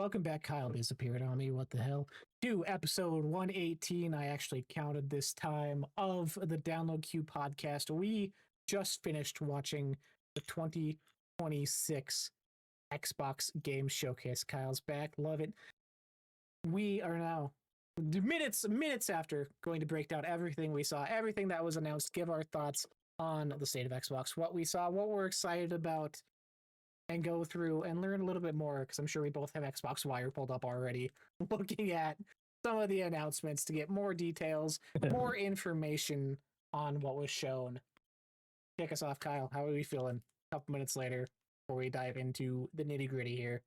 welcome back. Kyle disappeared on me. What the hell? To episode 118. I actually counted this time of the Download Q podcast. We just finished watching the 2026 Xbox Game Showcase. Kyle's back. Love it. We are now minutes after going to break down everything we saw, everything that was announced, give our thoughts on the state of Xbox, what we saw, what we're excited about, and go through and learn a little bit more, because I'm sure we both have Xbox Wire pulled up already, looking at some of the announcements to get more details, more information on what was shown. Kick us off, Kyle. How are we feeling a couple minutes later before we dive into the nitty gritty here?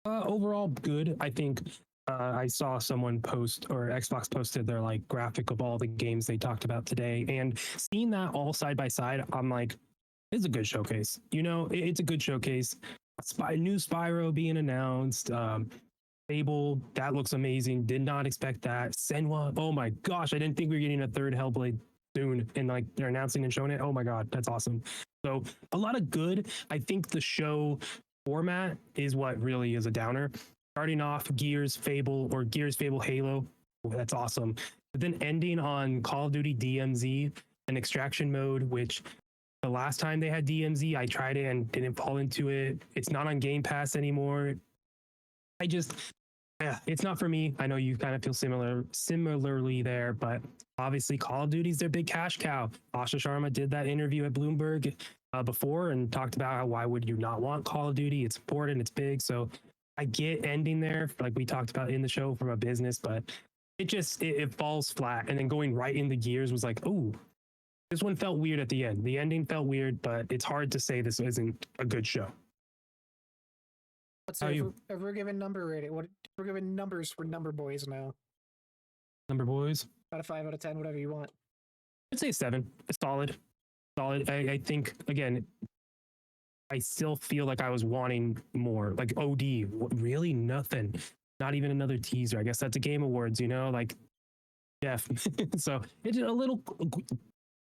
Overall, good. I think I saw someone post, or Xbox posted their like graphic of all the games they talked about today, and seeing that all side by side, I'm like, it's a good showcase. You know, it's a good showcase. New Spyro being announced. Fable, that looks amazing. Did not expect that. Senwa, oh my gosh, I didn't think we were getting a third Hellblade soon, and like they're announcing and showing it. Oh my god, that's awesome. So a lot of good. I think the show format is what really is a downer. Starting off Gears, Fable, or Gears, Fable, Halo. Oh, that's awesome. But then ending on Call of Duty DMZ and Extraction Mode, which the last time they had DMZ, I tried it and didn't fall into it. It's not on Game Pass anymore. It's not for me. I know you kind of feel similarly there, but obviously Call of Duty's their big cash cow. Asha Sharma did that interview at Bloomberg before and talked about how why would you not want Call of Duty? It's important, it's big. So I get ending there, like we talked about in the show from a business, but it falls flat. And then going right into Gears was like, oh, this one felt weird at the end. The ending felt weird, but it's hard to say this isn't a good show. Let's say if we're giving number rating, what we're giving numbers for Number Boys now. Number Boys? Out of 5 out of 10, whatever you want. I'd say 7. It's solid. I think, again, I still feel like I was wanting more. Like OD, really nothing. Not even another teaser. I guess that's a Game Awards, you know, like Jeff. So it's a little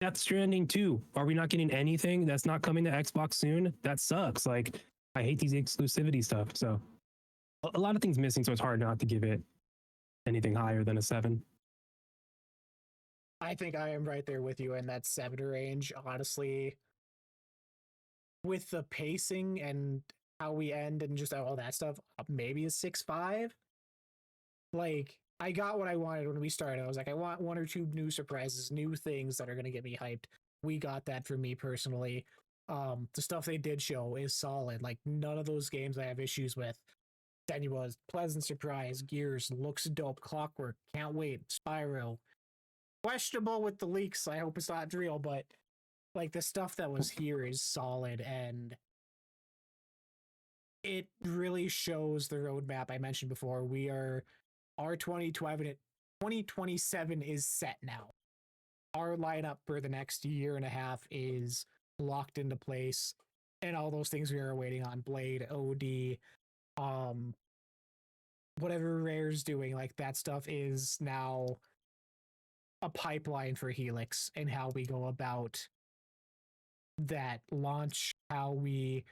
Death Stranding 2. Are we not getting anything? That's not coming to Xbox soon? That sucks. Like, I hate these exclusivity stuff. So a lot of things missing, so it's hard not to give it anything higher than a 7. I think I am right there with you in that 7 range, honestly. With the pacing and how we end and just all that stuff, maybe a 6.5. Like, I got what I wanted when we started. I was like, I want 1 or 2 new surprises, new things that are going to get me hyped. We got that for me personally. The stuff they did show is solid. Like, none of those games I have issues with. Senua, pleasant surprise. Gears looks dope. Clockwork, can't wait. Spyro, questionable with the leaks. I hope it's not real, but like the stuff that was here is solid, and it really shows the roadmap I mentioned before. Our 2027 is set now. Our lineup for the next year and a half is locked into place, and all those things we are waiting on, Blade, OD, whatever Rare's doing, like that stuff is now a pipeline for Helix and how we go about that launch, how we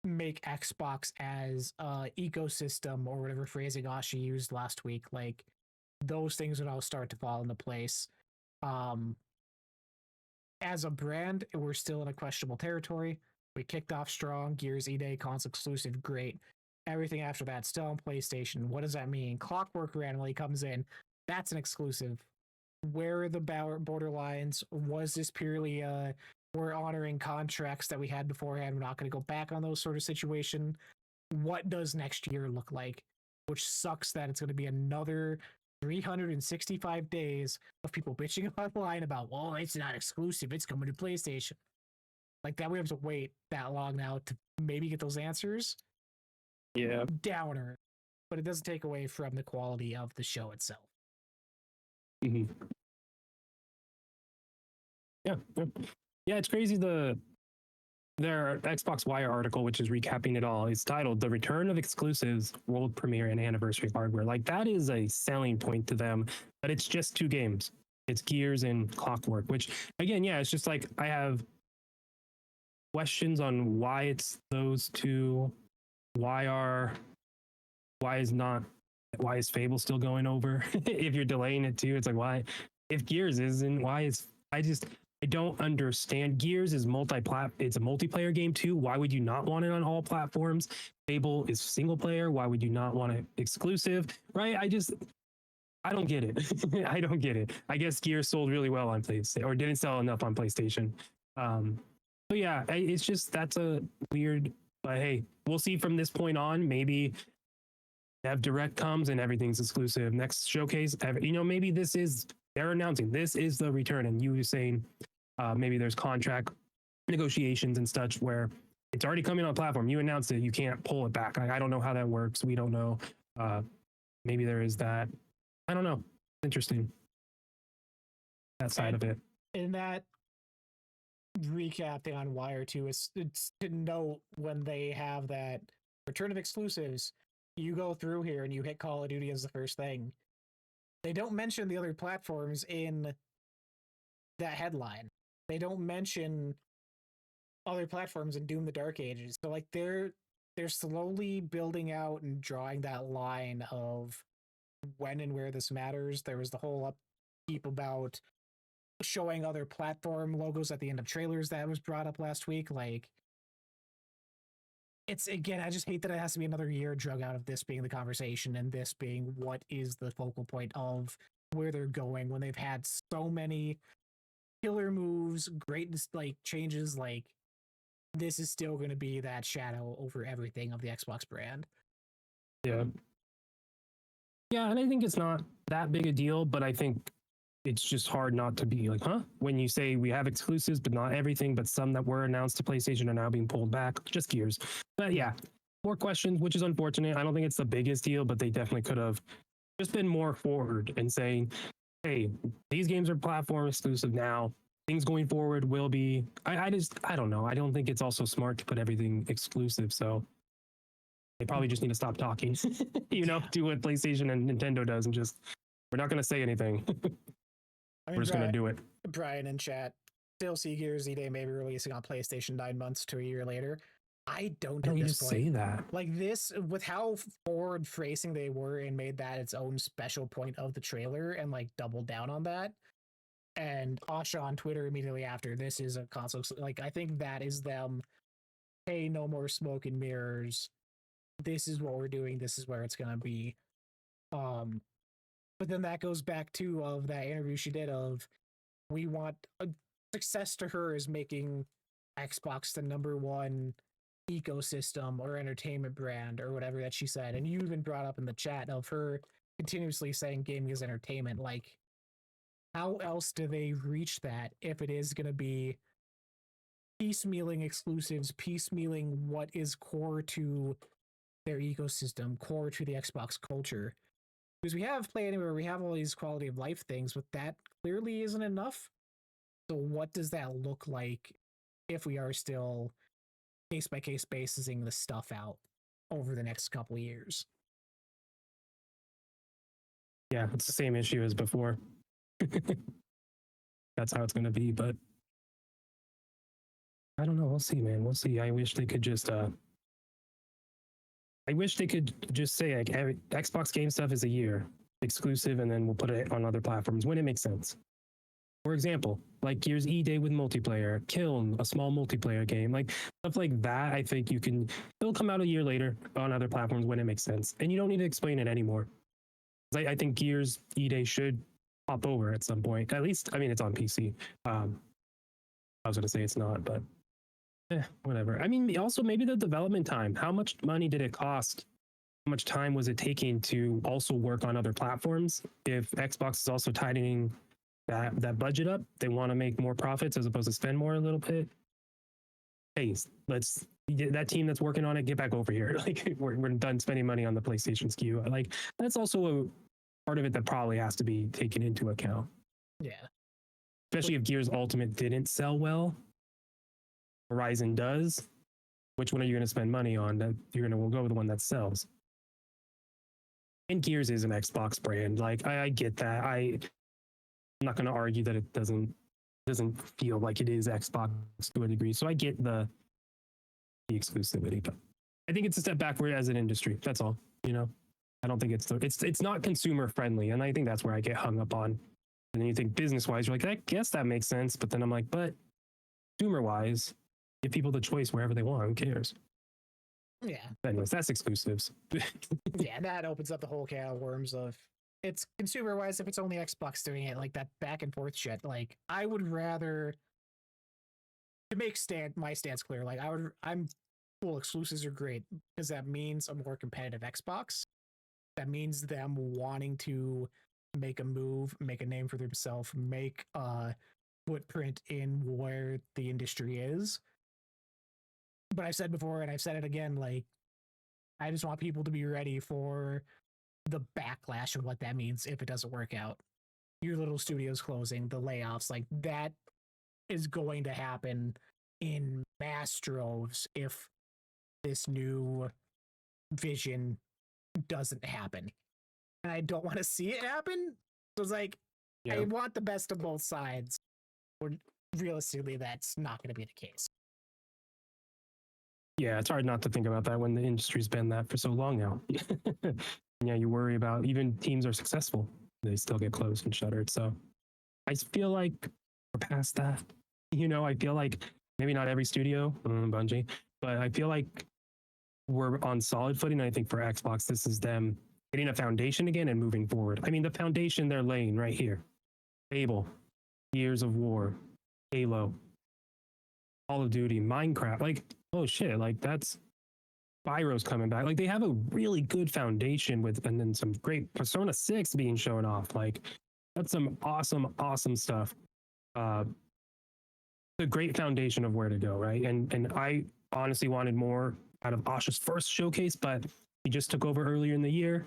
make Xbox as a ecosystem, or whatever phrasing Asha used last week. Like, those things would all start to fall into place. As a brand, we're still in a questionable territory. We kicked off strong. Gears E-Day, console exclusive, great. Everything after that, still on PlayStation. What does that mean? Clockwork randomly comes in. That's an exclusive. Where are the borderlines? Was this purely we're honoring contracts that we had beforehand, we're not going to go back on those sort of situation? What does next year look like? Which sucks that it's going to be another 365 days of people bitching online about, well, it's not exclusive, it's coming to PlayStation. Like that, we have to wait that long now to maybe get those answers. Yeah. Downer. But it doesn't take away from the quality of the show itself. Mm-hmm. Yeah. It's crazy. Their Xbox Wire article, which is recapping it all, is titled "The Return of Exclusives, World Premiere, and Anniversary Hardware." Like, that is a selling point to them, but it's just 2 games. It's Gears and Clockwork, which, again, yeah, it's just like I have questions on why it's those 2 why is Fable still going over? If you're delaying it too, it's like, why? If Gears isn't, why is I don't understand. Gears is it's a multiplayer game too. Why would you not want it on all platforms? Fable is single player. Why would you not want it exclusive? Right? I don't get it. I don't get it. I guess Gears sold really well on PlayStation or didn't sell enough on PlayStation. So yeah, it's just that's a weird. But hey, we'll see from this point on. Maybe Dev Direct comes and everything's exclusive. Next showcase, maybe they're announcing this is the return, and you saying maybe there's contract negotiations and such where it's already coming on platform. You announced it, you can't pull it back. I don't know how that works. We don't know. Maybe there is that. I don't know. Interesting. That side of it. In that recap thing on Wire 2, it's to note when they have that return of exclusives, you go through here and you hit Call of Duty as the first thing. They don't mention the other platforms in that headline. They don't mention other platforms in Doom the Dark Ages. So like they're slowly building out and drawing that line of when and where this matters. There was the whole upkeep about showing other platform logos at the end of trailers that was brought up last week. Like, it's, again, I just hate that it has to be another year drug out of this being the conversation and this being what is the focal point of where they're going when they've had so many killer moves, great like changes. Like, this is still going to be that shadow over everything of the Xbox brand. Yeah. Yeah, and I think it's not that big a deal, but I think it's just hard not to be like, huh? When you say we have exclusives, but not everything, but some that were announced to PlayStation are now being pulled back. Just Gears. But yeah, more questions, which is unfortunate. I don't think it's the biggest deal, but they definitely could have just been more forward and saying, hey, these games are platform exclusive now. Things going forward will be. I don't know. I don't think it's also smart to put everything exclusive. So they probably just need to stop talking, do what PlayStation and Nintendo does and just, we're not going to say anything. We're just going to do it. Brian in chat, still see Gears Z-Day maybe releasing on PlayStation 9 months to a year later. I don't at this point. Say that? Like this, with how forward facing they were and made that its own special point of the trailer and like doubled down on that. And Asha on Twitter immediately after, this is a console. Like, I think that is them, hey, no more smoke and mirrors. This is what we're doing. This is where it's going to be. But then that goes back to of that interview she did of, we want a success to her is making Xbox the number one ecosystem or entertainment brand or whatever that she said. And you even brought up in the chat of her continuously saying gaming is entertainment. Like, how else do they reach that if it is going to be piecemealing exclusives, piecemealing what is core to their ecosystem, core to the Xbox culture? Because we have Play Anywhere, we have all these quality of life things, but that clearly isn't enough. So what does that look like if we are still case by case basing this stuff out over the next couple of years? Yeah, it's the same issue as before. That's how it's going to be, but I don't know. We'll see, man. We'll see. I wish they could just say like Xbox game stuff is a year exclusive, and then we'll put it on other platforms when it makes sense. For example, like Gears E-Day with multiplayer, Kiln, a small multiplayer game, like stuff like that. I think it'll come out a year later on other platforms when it makes sense, and you don't need to explain it anymore. I think Gears E-Day should pop over at some point. At least, I mean, it's on PC. I was going to say it's not, but whatever. I mean, also maybe the development time. How much money did it cost? How much time was it taking to also work on other platforms? If Xbox is also tightening that budget up, they want to make more profits as opposed to spend more a little bit. Hey, let's get that team that's working on it, get back over here. Like we're done spending money on the PlayStation SKU. Like that's also a part of it that probably has to be taken into account. Yeah. Especially if Gears Ultimate didn't sell well. Horizon does. Which one are you going to spend money on? That you're going to go with the one that sells. And Gears is an Xbox brand. Like I get that. I'm not going to argue that it doesn't feel like it is Xbox to a degree. So I get the exclusivity, but I think it's a step backward as an industry. That's all. You know, I don't think it's not consumer friendly, and I think that's where I get hung up on. And then you think business wise, you're like, I guess that makes sense, but then I'm like, but consumer wise, give people the choice wherever they want. Who cares? Yeah. But anyways, that's exclusives. Yeah, that opens up the whole can of worms of it's consumer wise if it's only Xbox doing it, like that back and forth shit. Like I would rather to make my stance clear, like I'm cool, exclusives are great because that means a more competitive Xbox. That means them wanting to make a move, make a name for themselves, make a footprint in where the industry is. But I've said before and I've said it again, like I just want people to be ready for the backlash of what that means if it doesn't work out. Your little studios closing, the layoffs, like that is going to happen in mass droves if this new vision doesn't happen. And I don't want to see it happen. So it's like, I want the best of both sides. Or realistically, that's not going to be the case. Yeah, it's hard not to think about that when the industry's been that for so long now. Yeah, you worry about even teams are successful, they still get closed and shuttered. So I feel like we're past that. You know, I feel like maybe not every studio, Bungie, but I feel like we're on solid footing. I think for Xbox, this is them getting a foundation again and moving forward. I mean, the foundation they're laying right here: Fable, Years of War, Halo, Call of Duty, Minecraft. Like, oh shit, like that's Spyro's coming back. Like they have a really good foundation with, and then some great Persona 6 being shown off. Like that's some awesome stuff. A great foundation of where to go, right? And I honestly wanted more out of Asha's first showcase, but he just took over earlier in the year.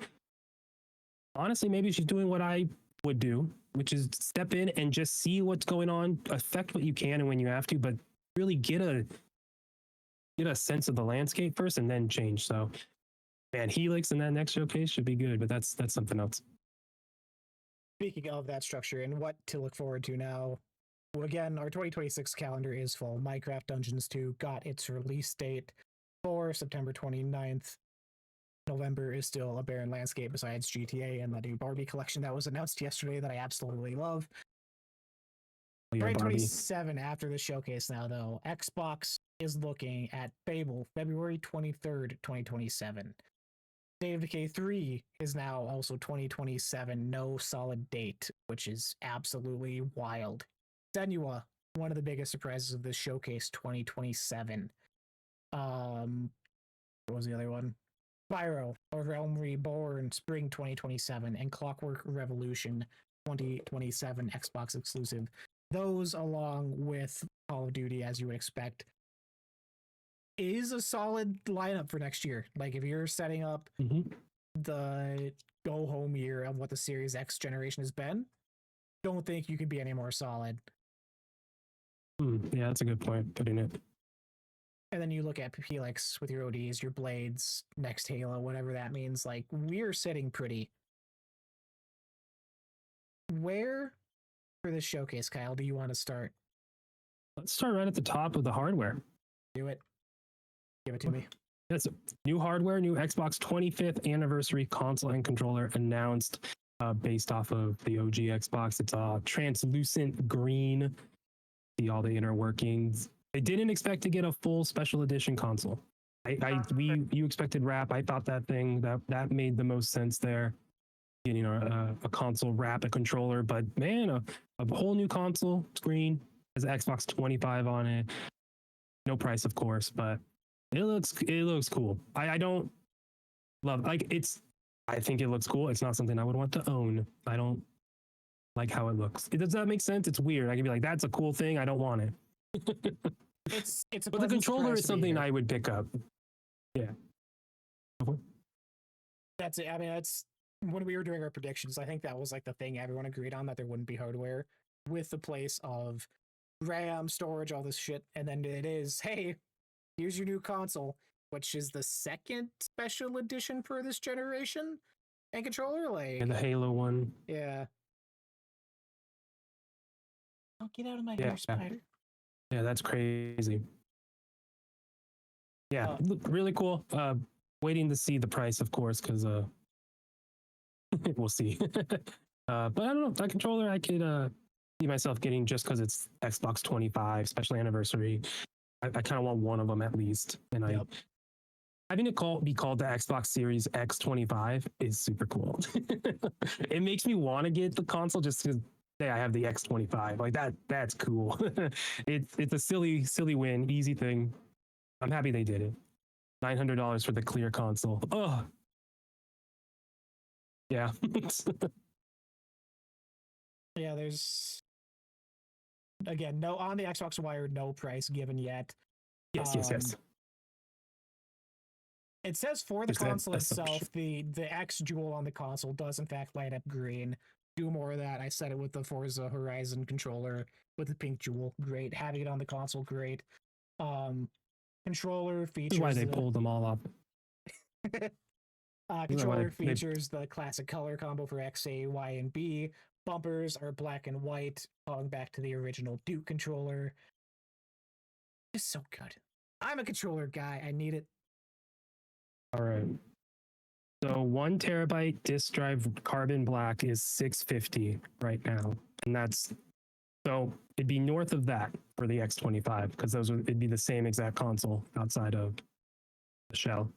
Honestly, maybe she's doing what I would do, which is step in and just see what's going on, affect what you can and when you have to, but really get a sense of the landscape first and then change. So man, Helix in that next showcase should be good, but that's something else. Speaking of that structure and what to look forward to now, well, again, our 2026 calendar is full. Minecraft Dungeons 2 got its release date for September 29th. November is still a barren landscape besides GTA and the new Barbie collection that was announced yesterday that I absolutely love. Yeah, 2027 after the showcase now, though, Xbox is looking at Fable, February 23rd, 2027. State of Decay 3 is now also 2027, no solid date, which is absolutely wild. Senua, one of the biggest surprises of this showcase, 2027. What was the other one? Spyro, or Realm Reborn, spring 2027, and Clockwork Revolution 2027, Xbox exclusive. Those, along with Call of Duty, as you would expect, is a solid lineup for next year. Like, if you're setting up the go-home year of what the Series X generation has been, don't think you could be any more solid. Yeah, that's a good point, putting it. And then you look at Helix with your ODs, your Blades, next Halo, whatever that means. Like, we're sitting pretty. Where for this showcase, Kyle, do you want to start? Let's start right at the top of the hardware. Do it. Give it to me. That's new hardware, new Xbox 25th anniversary console and controller announced based off of the OG Xbox. It's a translucent green. See all the inner workings. They didn't expect to get a full special edition console. You expected wrap. I thought that made the most sense there. Getting a console wrap, a controller, but man, a whole new console screen has Xbox 25 on it. No price, of course, but it looks cool. I don't love I think it looks cool. It's not something I would want to own. I don't like how it looks. Does that make sense? It's weird. I can be like, that's a cool thing. I don't want it. It's a but the controller is something I would pick up. Yeah. That's it. I mean, that's when we were doing our predictions. I think that was like the thing everyone agreed on, that there wouldn't be hardware with the place of RAM, storage, all this shit. And then it is, hey, here's your new console, which is the second special edition for this generation and controller. Like, and the Halo one. Yeah. Don't get out of my hair, spider. Yeah, that's crazy. Yeah, really cool. Waiting to see the price, of course, because we'll see. But I don't know. That controller, I could see myself getting just because it's Xbox 25 special anniversary. I kind of want one of them at least, and Yep. having it be called the Xbox Series X25 is super cool. It makes me want to get the console just because say I have the X25. Like that's cool. It's a silly win, easy thing. I'm happy they did it. $900 for the clear console. Oh, yeah. Yeah, there's again no on the Xbox Wire, no price given yet. Yes. It says for the Just that console itself, assumption. the X jewel on the console does in fact light up green. Do more of that. I said it with the Forza Horizon controller with the pink jewel. Great. Having it on the console, great. Controller This is why features they pulled them all up. controller features the classic color combo for X, A, Y, and B. Bumpers are black and white, calling back to the original Duke controller. Just so good. I'm a controller guy. I need it. All right. So 1 terabyte disk drive carbon black is $650 right now, and that's so it'd be north of that for the X25 because it'd be the same exact console outside of the shell.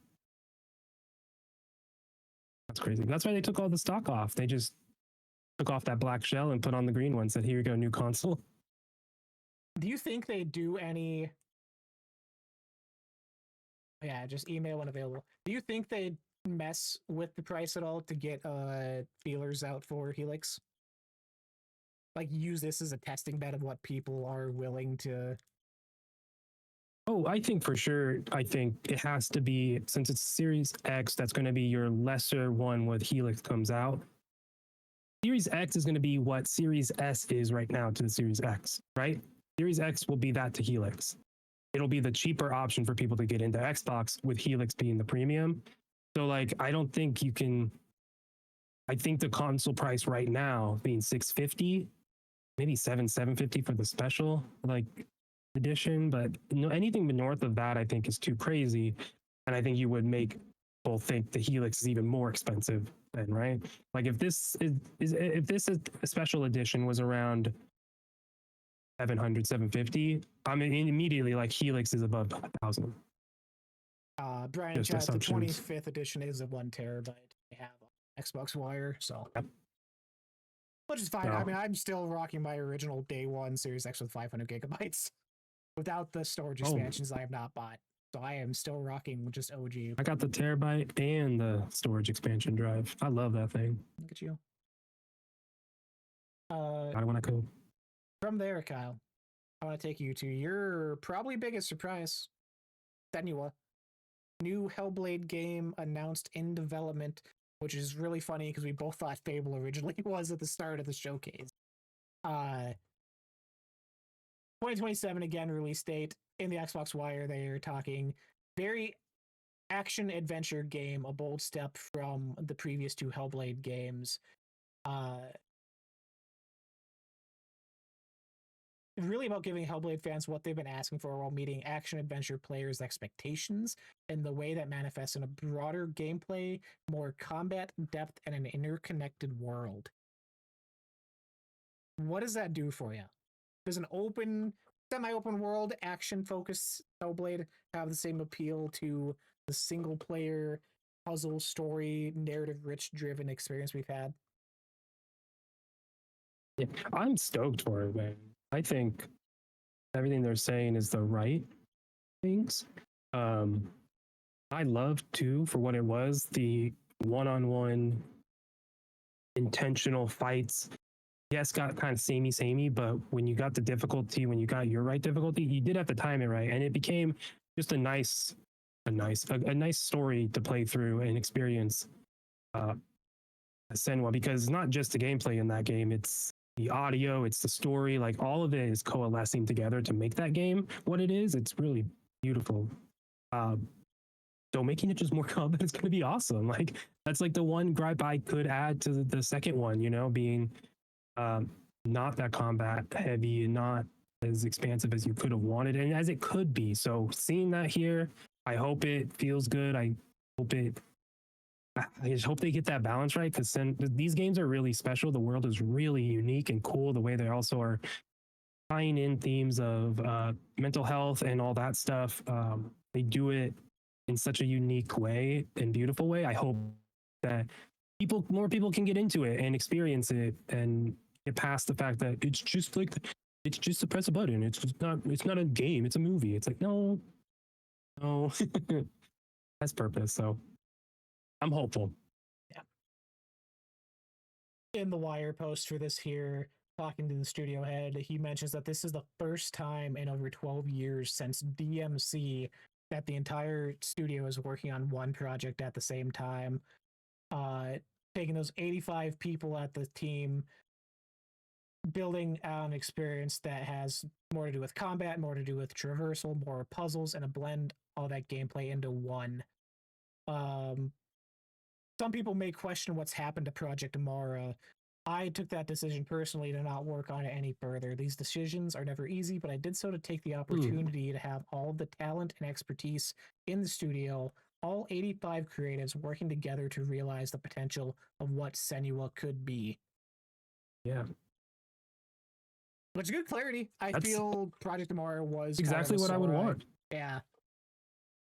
That's crazy. That's why they took all the stock off. They just took off that black shell and put on the green one. Said, "Here you go, new console." Do you think they do any? Yeah, just email when available. Do you think they mess with the price at all to get feelers out for Helix? Like use this as a testing bed of what people are willing to. Oh, I think for sure. I think it has to be, since it's Series X, that's going to be your lesser one when Helix comes out. Series X is going to be what Series S is right now to the Series X, right? Series X will be that to Helix. It'll be the cheaper option for people to get into Xbox with Helix being the premium. So like, I don't think you can, I think the console price right now being $650, maybe $750 for the special like edition, but anything north of that I think is too crazy, and I think you would make people think the Helix is even more expensive then, right? Like if this is if this is a special edition was around 700 750, I mean immediately like Helix is above 1,000. Brian Just Chat, the assumptions. 25th edition is a 1 terabyte. I have on Xbox Wire, so Yep. which is fine. No. I mean, I'm still rocking my original day one Series X with 500 gigabytes. Without the storage expansions, I have not bought. So I am still rocking just OG. I got the terabyte and the storage expansion drive. I love that thing. Look at you. I want to go. From there, Kyle, I want to take you to your probably biggest surprise. Senua. New Hellblade game announced in development, which is really funny because we both thought Fable originally was at the start of the showcase. 2027 again, release date. In the Xbox Wire, they're talking very action adventure game, a bold step from the previous two Hellblade games. Really about giving Hellblade fans what they've been asking for while meeting action adventure players' expectations in the way that manifests in a broader gameplay, more combat depth, and an interconnected world. What does that do for you? Does an semi-open world, action-focused Hellblade have the same appeal to the single-player puzzle story, narrative-rich driven experience we've had? Yeah, I'm stoked for it, man. I think everything they're saying is the right things. I loved too, for what it was, the one-on-one intentional fights. Yes, got kind of samey, but when you got the difficulty, when you got your right difficulty, you did have to time it right, and it became just a nice story to play through and experience. Senua, because it's not just the gameplay in that game; it's the audio, it's the story, like all of it is coalescing together to make that game what it is. It's really beautiful. So making it just more combat is going to be awesome. Like that's like the one gripe I could add to the second one, being not that combat heavy and not as expansive as you could have wanted and as it could be. So seeing that here, I hope it feels good. Hope it. I just hope they get that balance right because then these games are really special. The world is really unique and cool. The way they also are tying in themes of mental health and all that stuff. They do it in such a unique way and beautiful way. I hope that more people can get into it and experience it and get past the fact that it's just to press a button. It's not a game. It's a movie. It's like no, no, has purpose. So I'm hopeful. In the Wire post for this here, talking to the studio head, he mentions that this is the first time in over 12 years since DMC that the entire studio is working on one project at the same time. Taking those 85 people at the team, building an experience that has more to do with combat, more to do with traversal, more puzzles, and a blend all that gameplay into one. Some people may question what's happened to Project Mara. I took that decision personally to not work on it any further. These decisions are never easy, but I did so to take the opportunity to have all the talent and expertise in the studio, all 85 creatives working together to realize the potential of what Senua could be. Yeah. Which is good clarity. I feel Project Mara was exactly what I would want. Yeah.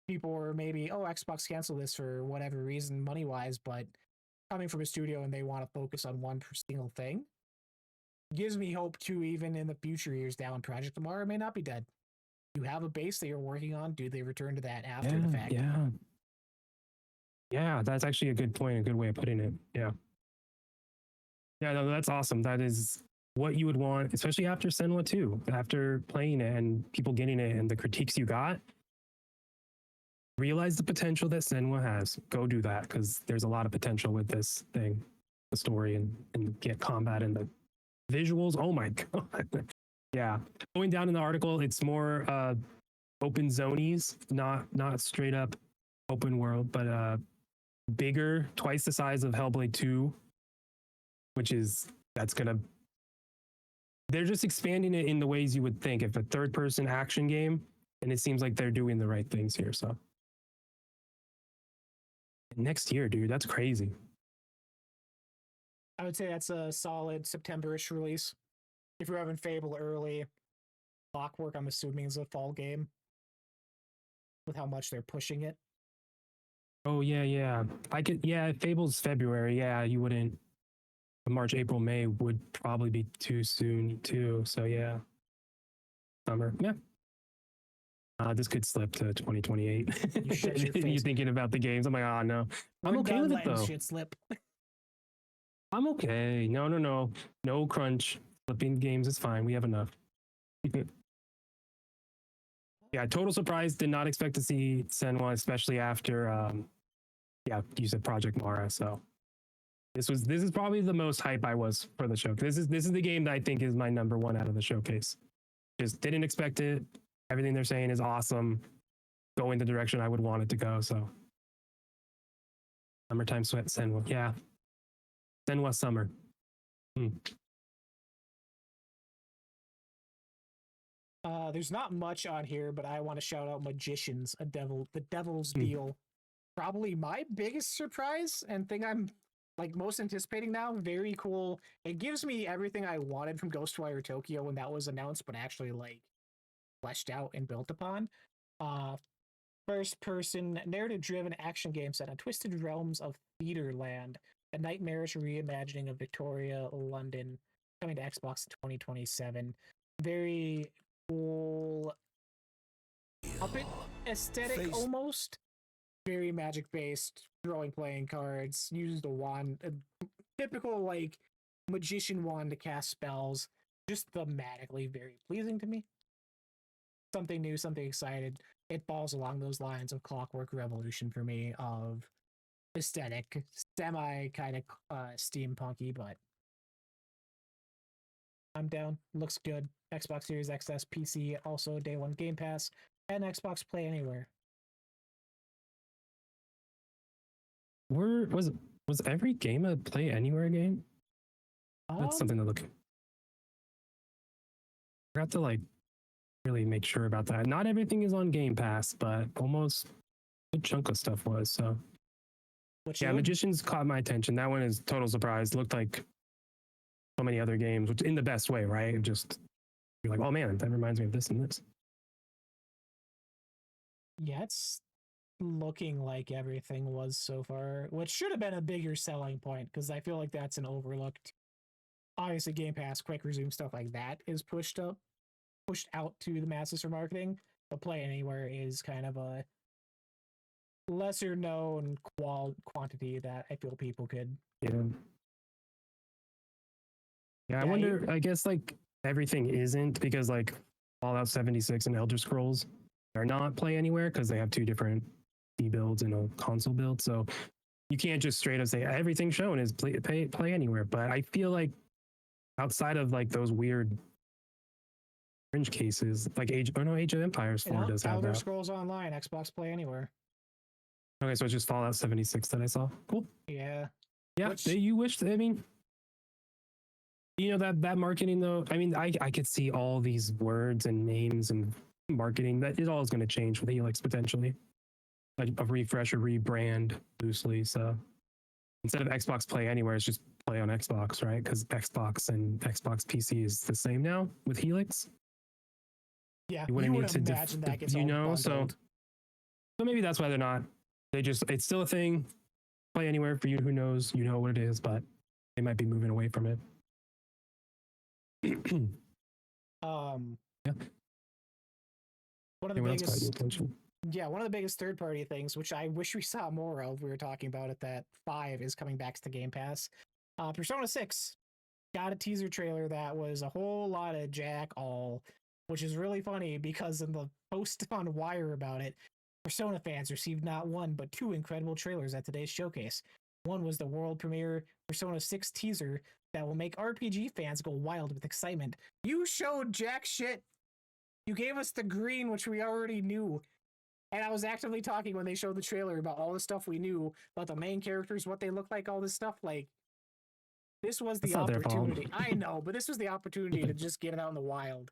People were maybe, oh, Xbox canceled this for whatever reason, money wise, but coming from a studio and they want to focus on one single thing gives me hope too, even in the future years down. Project Tomorrow may not be dead. You have a base that you're working on. Do they return to that after the fact? Yeah, that's actually a good point, a good way of putting it. Yeah. Yeah, no, that's awesome. That is what you would want, especially after Senua 2, after playing it and people getting it and the critiques you got. Realize the potential that Senua has. Go do that because there's a lot of potential with this thing, the story and get combat and the visuals. Oh my god. Yeah. Going down in the article, it's more open zonies, not straight up open world, but bigger, twice the size of Hellblade 2, which is they're just expanding it in the ways you would think if a third person action game, and it seems like they're doing the right things here. So next year, dude, that's crazy. I would say that's a solid September-ish release. If you're having Fable early, Clockwork, I'm assuming, is a fall game with how much they're pushing it. Oh yeah. Fable's February. Yeah, you wouldn't. March, April, May would probably be too soon too. So yeah, summer. Yeah. This could slip to 2028. You're thinking about the games. I'm like, oh no. I'm okay with it though. Shit slip. I'm okay. No crunch. Flipping games is fine. We have enough. Yeah, total surprise. Did not expect to see Senua, especially after you said Project Mara. So this is probably the most hype I was for the show. This is the game that I think is my number one out of the showcase. Just didn't expect it. Everything they're saying is awesome. Going the direction I would want it to go. So summertime sweat Senua. Yeah. Senua summer. There's not much on here, but I want to shout out Magicians, the Devil's Deal. Probably my biggest surprise and thing I'm like most anticipating now. Very cool. It gives me everything I wanted from Ghostwire Tokyo when that was announced, but actually like fleshed out and built upon. First person narrative driven action game set on twisted realms of Theaterland, a nightmarish reimagining of Victoria, London, coming to Xbox in 2027. Very cool puppet aesthetic almost. Very magic based, throwing playing cards, used a wand, a typical like magician wand to cast spells. Just thematically very pleasing to me. Something new, something excited. It falls along those lines of Clockwork Revolution for me, of aesthetic, semi kind of steampunky, but I'm down. Looks good. Xbox Series XS, PC, also day one Game Pass, and Xbox Play Anywhere. Was every game a Play Anywhere game? That's something to look at. I forgot to like really make sure about that. Not everything is on Game Pass, but almost good chunk of stuff was. So Which yeah, you? Magicians caught my attention. That one is total surprise. Looked like so many other games, which in the best way, right? Just you're like, oh man, that reminds me of this and this. Yeah, it's looking like everything was so far, which should have been a bigger selling point because I feel like that's an overlooked. Obviously, Game Pass, Quick Resume, stuff like that is pushed out to the masses for marketing. But Play Anywhere is kind of a lesser known quantity that I feel people could. Yeah. Yeah, I Yeah, wonder. I guess like everything isn't because like Fallout 76 and Elder Scrolls are not Play Anywhere because they have two different C builds and a console build. So you can't just straight up say everything shown is play Anywhere. But I feel like outside of like those weird fringe cases, like Age of Empires 4 does have Elder that. Scrolls Online, Xbox Play Anywhere. Okay, so it's just Fallout 76 that I saw. Cool. Yeah. Yeah, you wish. I mean, you know that marketing though. I mean, I could see all these words and names and marketing that it all is going to change with Helix potentially, like a refresh or rebrand loosely. So instead of Xbox Play Anywhere, it's just play on Xbox, right? Because Xbox and Xbox PC is the same now with Helix. Yeah, you would need to imagine that gets all so bundled. maybe that's why they're not. It's still a thing. Play Anywhere for you who knows, you know what it is, but they might be moving away from it. Yeah. One of the biggest third party things, which I wish we saw more of, we were talking about it, that 5 is coming back to the Game Pass. Persona 6 got a teaser trailer that was a whole lot of jack all, which is really funny because in the post on Wire about it, Persona fans received not one but 2 incredible trailers at today's showcase. One was the world premiere Persona 6 teaser that will make RPG fans go wild with excitement. You showed jack shit. You gave us the green, which we already knew. And I was actively talking when they showed the trailer about all the stuff we knew about the main characters, what they look like, all this stuff. Like, this was the opportunity. I know, but this was the opportunity to just get it out in the wild.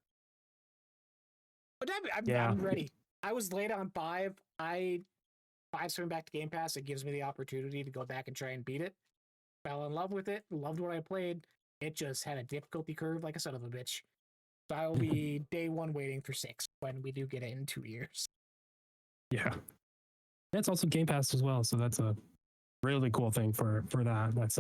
But I'm ready. I was late on 5. 5's coming back to Game Pass. It gives me the opportunity to go back and try and beat it. Fell in love with it. Loved what I played. It just had a difficulty curve like a son of a bitch. So I will be day one waiting for 6 when we do get it in 2 years. Yeah. That's also Game Pass as well. So that's a really cool thing for that. That's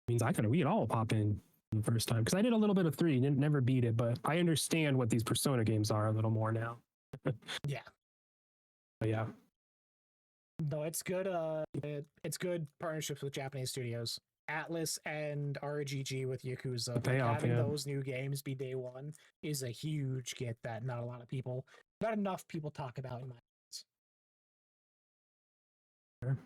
means we could all pop in the first time. Because I did a little bit of 3, never beat it, but I understand what these Persona games are a little more now. Yeah. But yeah. No, it's good. It's good partnerships with Japanese studios. Atlas and RGG with Yakuza. Having those new games be day one is a huge get that not enough people talk about in my eyes. Sure.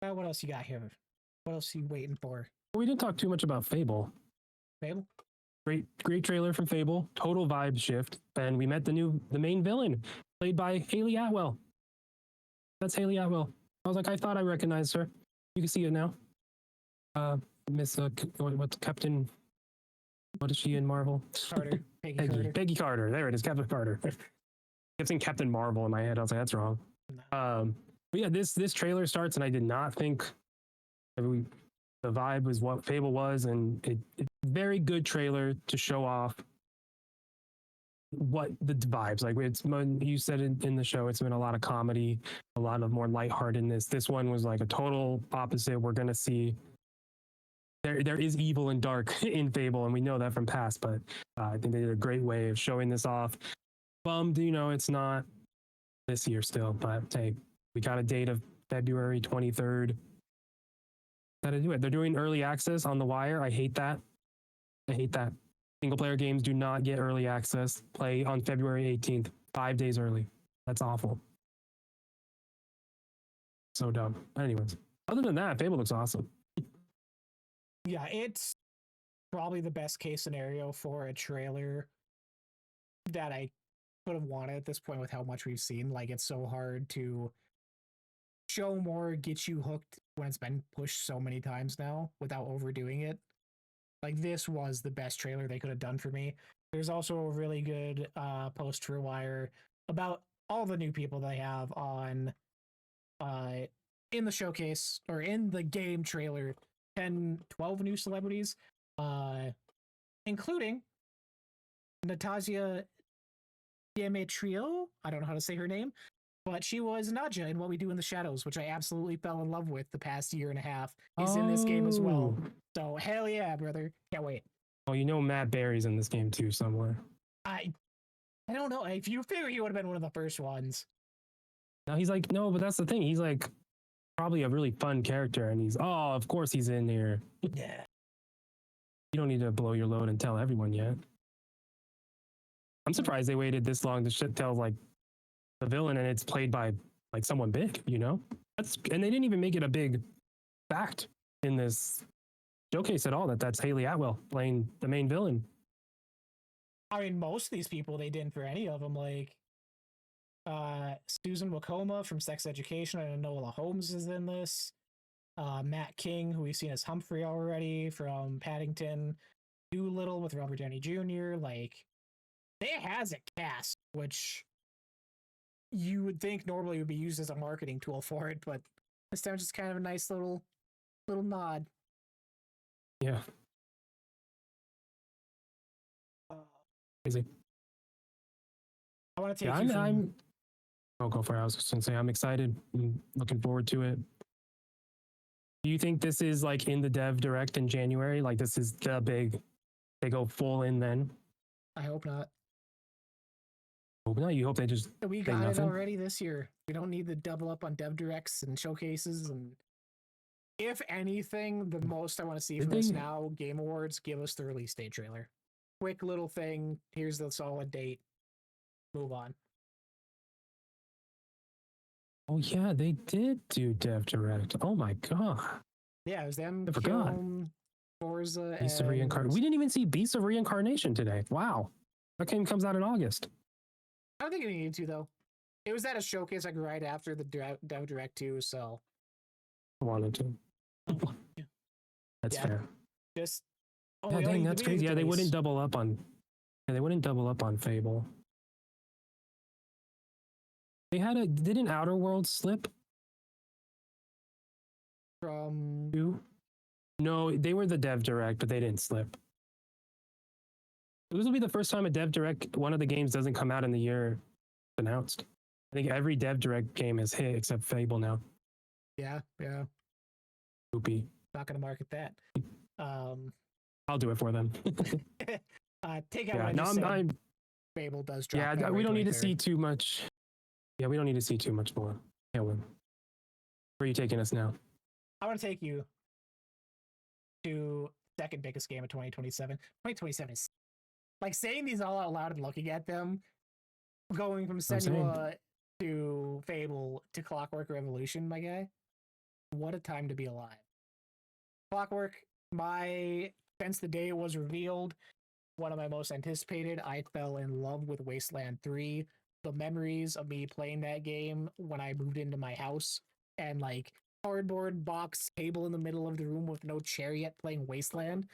Now, what else you got here? What else are you waiting for? We didn't talk too much about Fable. Fable? Great trailer from Fable. Total vibe shift. And we met the main villain, played by Haley Atwell. That's Haley Atwell. I was like, I thought I recognized her. You can see it now. Miss what's Captain? What is she in Marvel? Carter. Peggy Carter. There it is, Captain Carter. I kept saying Captain Marvel in my head. I was like, that's wrong. No. But yeah, this trailer starts, and I did not think the vibe was what Fable was, and it's very good trailer to show off what the vibes like. It's you said in the show, it's been a lot of comedy, a lot of more lightheartedness. This one was like a total opposite. We're gonna see there is evil and dark in Fable, and we know that from past. But I think they did a great way of showing this off. Bummed, it's not this year still, but hey, we got a date of February 23rd. Gotta do it. They're doing early access on the Wire. I hate that. Single player games do not get early access. Play on February 18th, 5 days early. That's awful. So dumb. Anyways, other than that, Fable looks awesome. Yeah, it's probably the best case scenario for a trailer that I could have wanted at this point with how much we've seen. Like, it's so hard to show more, get you hooked when it's been pushed so many times now without overdoing it. Like, this was the best trailer they could have done for me. There's also a really good post for Wire about all the new people they have on uh, in the showcase or in the game trailer. 10, 12 new celebrities, including Natasha Demetrio. I don't know how to say her name, but she was Nadja in What We Do in the Shadows, which I absolutely fell in love with the past year and a half. Is in this game as well. So hell yeah, brother! Can't wait. Oh, you know Matt Berry's in this game too somewhere. I don't know. If you figure he would have been one of the first ones. Now he's like, no, but that's the thing. He's like probably a really fun character, and he's of course he's in here. Yeah. You don't need to blow your load and tell everyone yet. I'm surprised they waited this long to tell like the villain, and it's played by like someone big, you know? And they didn't even make it a big fact in this showcase at all that's Haley Atwell playing the main villain. I mean, most of these people, they didn't for any of them. Like Susan Wokoma from Sex Education. I know Enola Holmes is in this. Matt King, who we've seen as Humphrey already from Paddington. Doolittle with Robert Downey Jr. Like, it has a cast, which you would think normally would be used as a marketing tool for it, but this time it's just kind of a nice little nod. Yeah. Crazy. I want to take you from... I'll go for it. I was just going to say I'm excited. I'm looking forward to it. Do you think this is like in the dev direct in January? Like this is the big, they go full in then? I hope not. Hope not. You hope they just we got it already this year. We don't need to double up on dev directs and showcases. And if anything, the most I want to see from this now, Game Awards, give us the release date trailer. Quick little thing. Here's the solid date. Move on. Oh yeah, they did do dev direct. Oh my god. Yeah, it was them. I forgot. Forza Beast of Reincarnation. We didn't even see Beast of Reincarnation today. Wow. That game comes out in August. I don't think it needed to though. It was at a showcase like right after the dev direct too, so I wanted to. Yeah. That's fair. Just dang, that's crazy. Yeah, they wouldn't double up on Fable. They had didn't Outer Worlds slip? From who? No, they were the dev direct, but they didn't slip. This will be the first time a dev direct, one of the games doesn't come out in the year announced. I think every dev direct game has hit except Fable now. Yeah. Poopy. Not gonna market that. I'll do it for them. Take out what I just said. Fable does drop. Yeah, we don't need to see too much. Yeah, we don't need to see too much more. Yeah, where are you taking us now? I want to take you to second biggest game of 2027. 2027 is like saying these all out loud and looking at them, going from Senua to Fable to Clockwork Revolution, my guy. What a time to be alive. Clockwork, since the day it was revealed, one of my most anticipated. I fell in love with Wasteland 3. The memories of me playing that game when I moved into my house and like cardboard box table in the middle of the room with no chair yet playing Wasteland.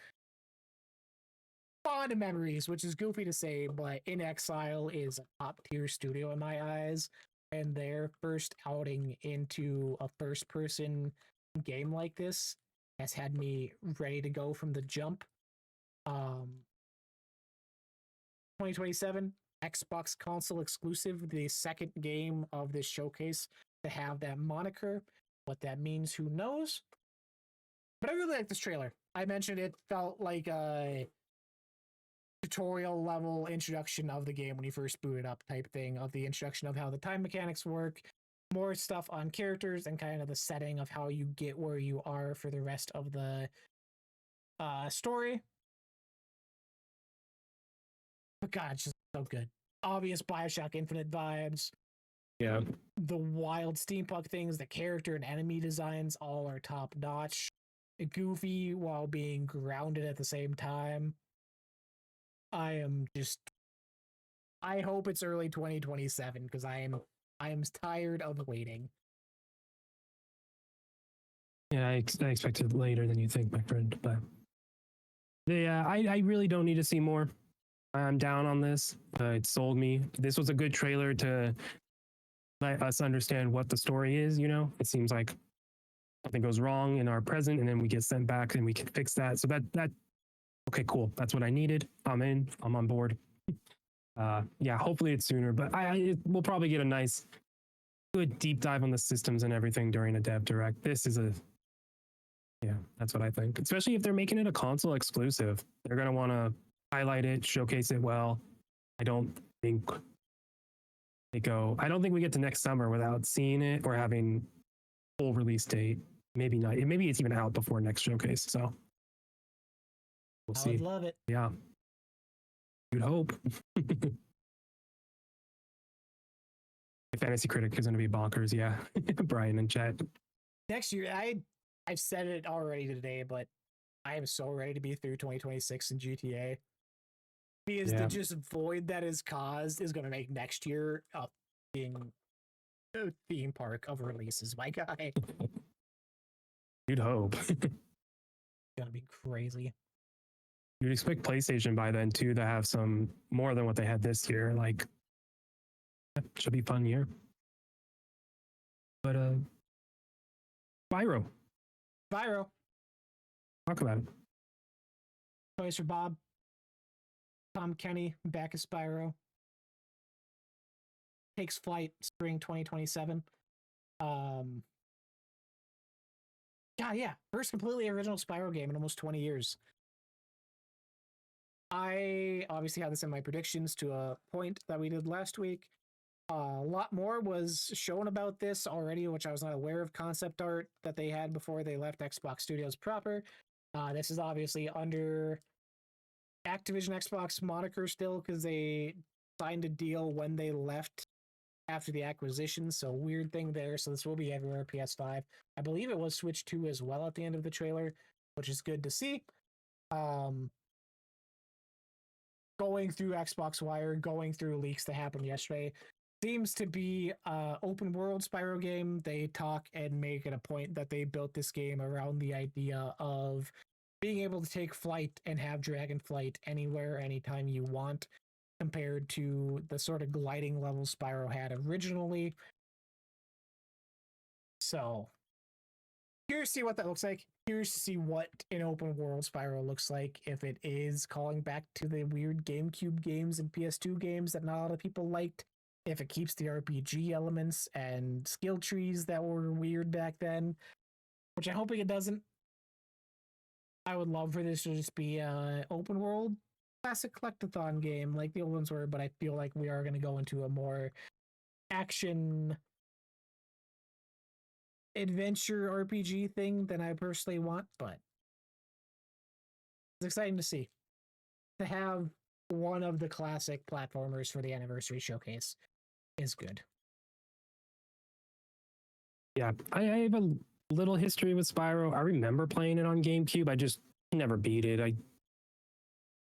Fond memories, which is goofy to say, but In Exile is a top tier studio in my eyes, and their first outing into a first person game like this has had me ready to go from the jump. 2027 Xbox console exclusive, the second game of this showcase to have that moniker. What that means, who knows? But I really like this trailer. I mentioned it felt like a tutorial level introduction of the game when you first boot it up type thing, of the introduction of how the time mechanics work, more stuff on characters, and kind of the setting of how you get where you are for the rest of the story. But God, it's just so good. Obvious Bioshock Infinite vibes. Yeah. The wild steampunk things, the character and enemy designs all are top notch. Goofy while being grounded at the same time. I hope it's early 2027 because I am tired of waiting. Yeah, I expected later than you think, my friend. But yeah, I really don't need to see more. I'm down on this. It sold me. This was a good trailer to let us understand what the story is. It seems like something goes wrong in our present, and then we get sent back, and we can fix that. So that okay, cool. That's what I needed. I'm in. I'm on board. Yeah, hopefully it's sooner, but we'll probably get a nice, good deep dive on the systems and everything during a dev direct. Yeah, that's what I think. Especially if they're making it a console exclusive, they're gonna want to highlight it, showcase it well. I don't think I don't think we get to next summer without seeing it or having full release date. Maybe not. Maybe it's even out before next showcase. So we'll I see. would love it. Yeah, you'd hope. Fantasy Critic is going to be bonkers. Yeah, Brian and chat. Next year, I've said it already today, but I am so ready to be through 2026 in GTA. Because the just void that is caused is going to make next year being a theme park of releases. My guy. You'd hope. It's gonna be crazy. You'd expect PlayStation by then too to have some more than what they had this year. Like, should be a fun year. But Spyro. Talk about it. Toys for Bob. Tom Kenny back as Spyro. Takes flight spring 2027. Yeah. First completely original Spyro game in almost 20 years. I obviously had this in my predictions to a point that we did last week. A lot more was shown about this already, which I was not aware of concept art that they had before they left Xbox Studios proper. This is obviously under Activision Xbox moniker still because they signed a deal when they left after the acquisition, so weird thing there. So this will be everywhere PS5. I believe it was Switch 2 as well at the end of the trailer, which is good to see. Going through Xbox Wire, going through leaks that happened yesterday, seems to be open world Spyro game. They talk and make it a point that they built this game around the idea of being able to take flight and have dragon flight anywhere, anytime you want, compared to the sort of gliding level Spyro had originally. So, curious to see what that looks like. Curious to see what an open world Spyro looks like, if it is calling back to the weird GameCube games and PS2 games that not a lot of people liked, if it keeps the RPG elements and skill trees that were weird back then, which I'm hoping it doesn't. I would love for this to just be an open world classic collectathon game like the old ones were, but I feel like we are going to go into a more action adventure RPG thing than I personally want, but it's exciting to see. To have one of the classic platformers for the anniversary showcase is good. Yeah, I have a little history with Spyro. I remember playing it on GameCube. I just never beat it. I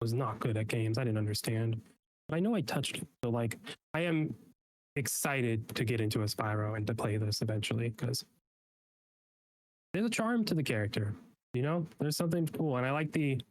was not good at games. I didn't understand. But I know I touched it. So like I am excited to get into a Spyro and to play this eventually because there's a charm to the character. There's something cool. And I like the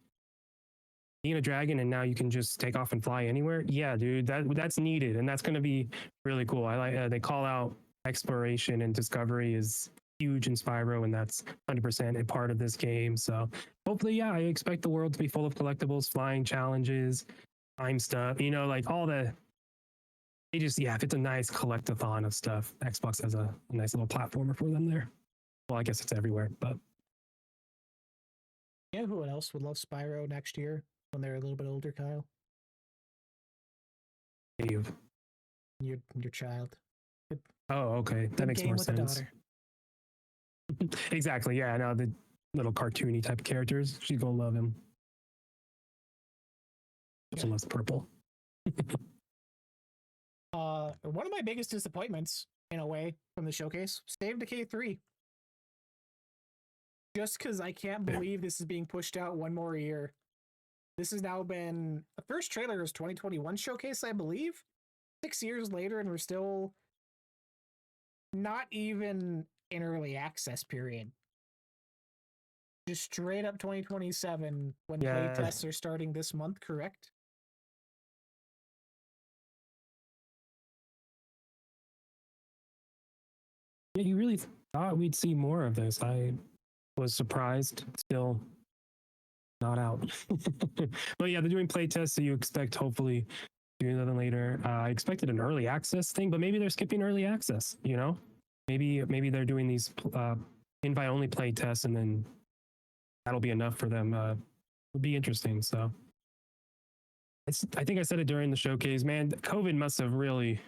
being a dragon and now you can just take off and fly anywhere. Yeah, dude, that's needed. And that's going to be really cool. I like they call out exploration and discovery is huge in Spyro, and that's 100% a part of this game. So hopefully, yeah, I expect the world to be full of collectibles, flying challenges, time stuff, like all the, if it's a nice collectathon of stuff. Xbox has a nice little platformer for them there. Well, I guess it's everywhere, but. Yeah, who else would love Spyro next year when they're a little bit older, Kyle? Dave. Your child. Oh, okay. That makes more sense. Exactly. Yeah. No, the little cartoony type of characters. She's gonna love him. She loves purple. One of my biggest disappointments, in a way, from the showcase, State of Decay 3. Just because I can't believe this is being pushed out one more year. This has now been the first trailer was 2021 showcase, I believe. 6 years later, and we're still not even in early access period. Just straight up 2027 when playtests are starting this month, correct? Yeah, you really thought we'd see more of this. I was surprised. Still not out. But yeah, they're doing playtests, so you expect hopefully doing that later. I expected an early access thing, but maybe they're skipping early access. You know, maybe they're doing these invite only playtests, and then that'll be enough for them. Would be interesting. So I think I said it during the showcase. Man, COVID must have really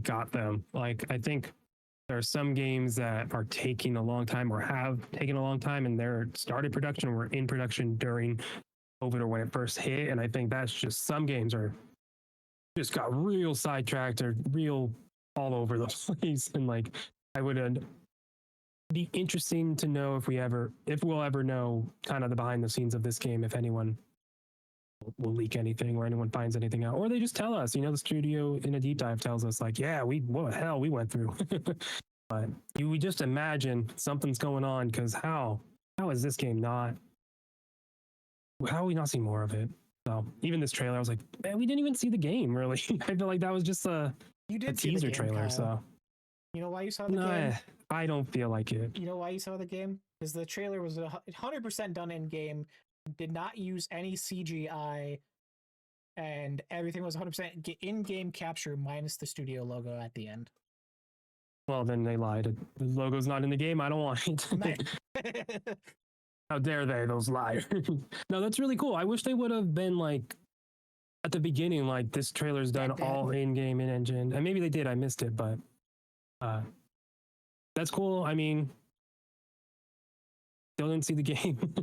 got them. Like I think there are some games that are taking a long time or have taken a long time, and they're started production or were in production during COVID or when it first hit. And I think that's just some games are just got real sidetracked or real all over the place. And like I would be interesting to know if we'll ever know kind of the behind the scenes of this game, if anyone will leak anything or anyone finds anything out, or they just tell us, the studio in a deep dive tells us like, yeah, what the hell we went through. But we just imagine something's going on, because how is this game not, how are we not seeing more of it? So even this trailer, I was like, man, we didn't even see the game really. I feel like that was just a teaser trailer. Kyle. So you know why you saw the game? I don't feel like it. You know why you saw the game? Because the trailer was 100% done in game, did not use any CGI, and everything was 100% in-game capture minus the studio logo at the end. Well, then they lied. The logo's not in the game. I don't want it. How dare they, those liars. No, that's really cool. I wish they would have been like at the beginning, like this trailer's done all in-game in engine. And maybe they did, I missed it, but that's cool. I mean, still didn't see the game.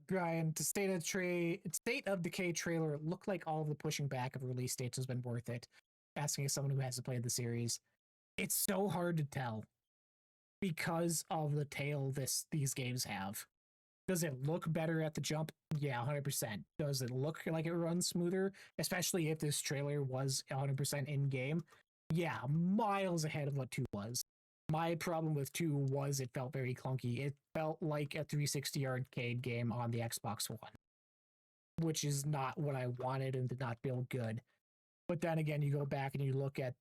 Brian, to State of Decay trailer looked like all of the pushing back of release dates has been worth it. Asking as someone who hasn't played the series, it's so hard to tell because of the tail these games have. Does it look better at the jump? Yeah, 100%. Does it look like it runs smoother? Especially if this trailer was 100% in game. Yeah, miles ahead of what 2 was. My problem with 2 was it felt very clunky. It felt like a 360 arcade game on the Xbox One, which is not what I wanted and did not feel good. But then again, you go back and you look at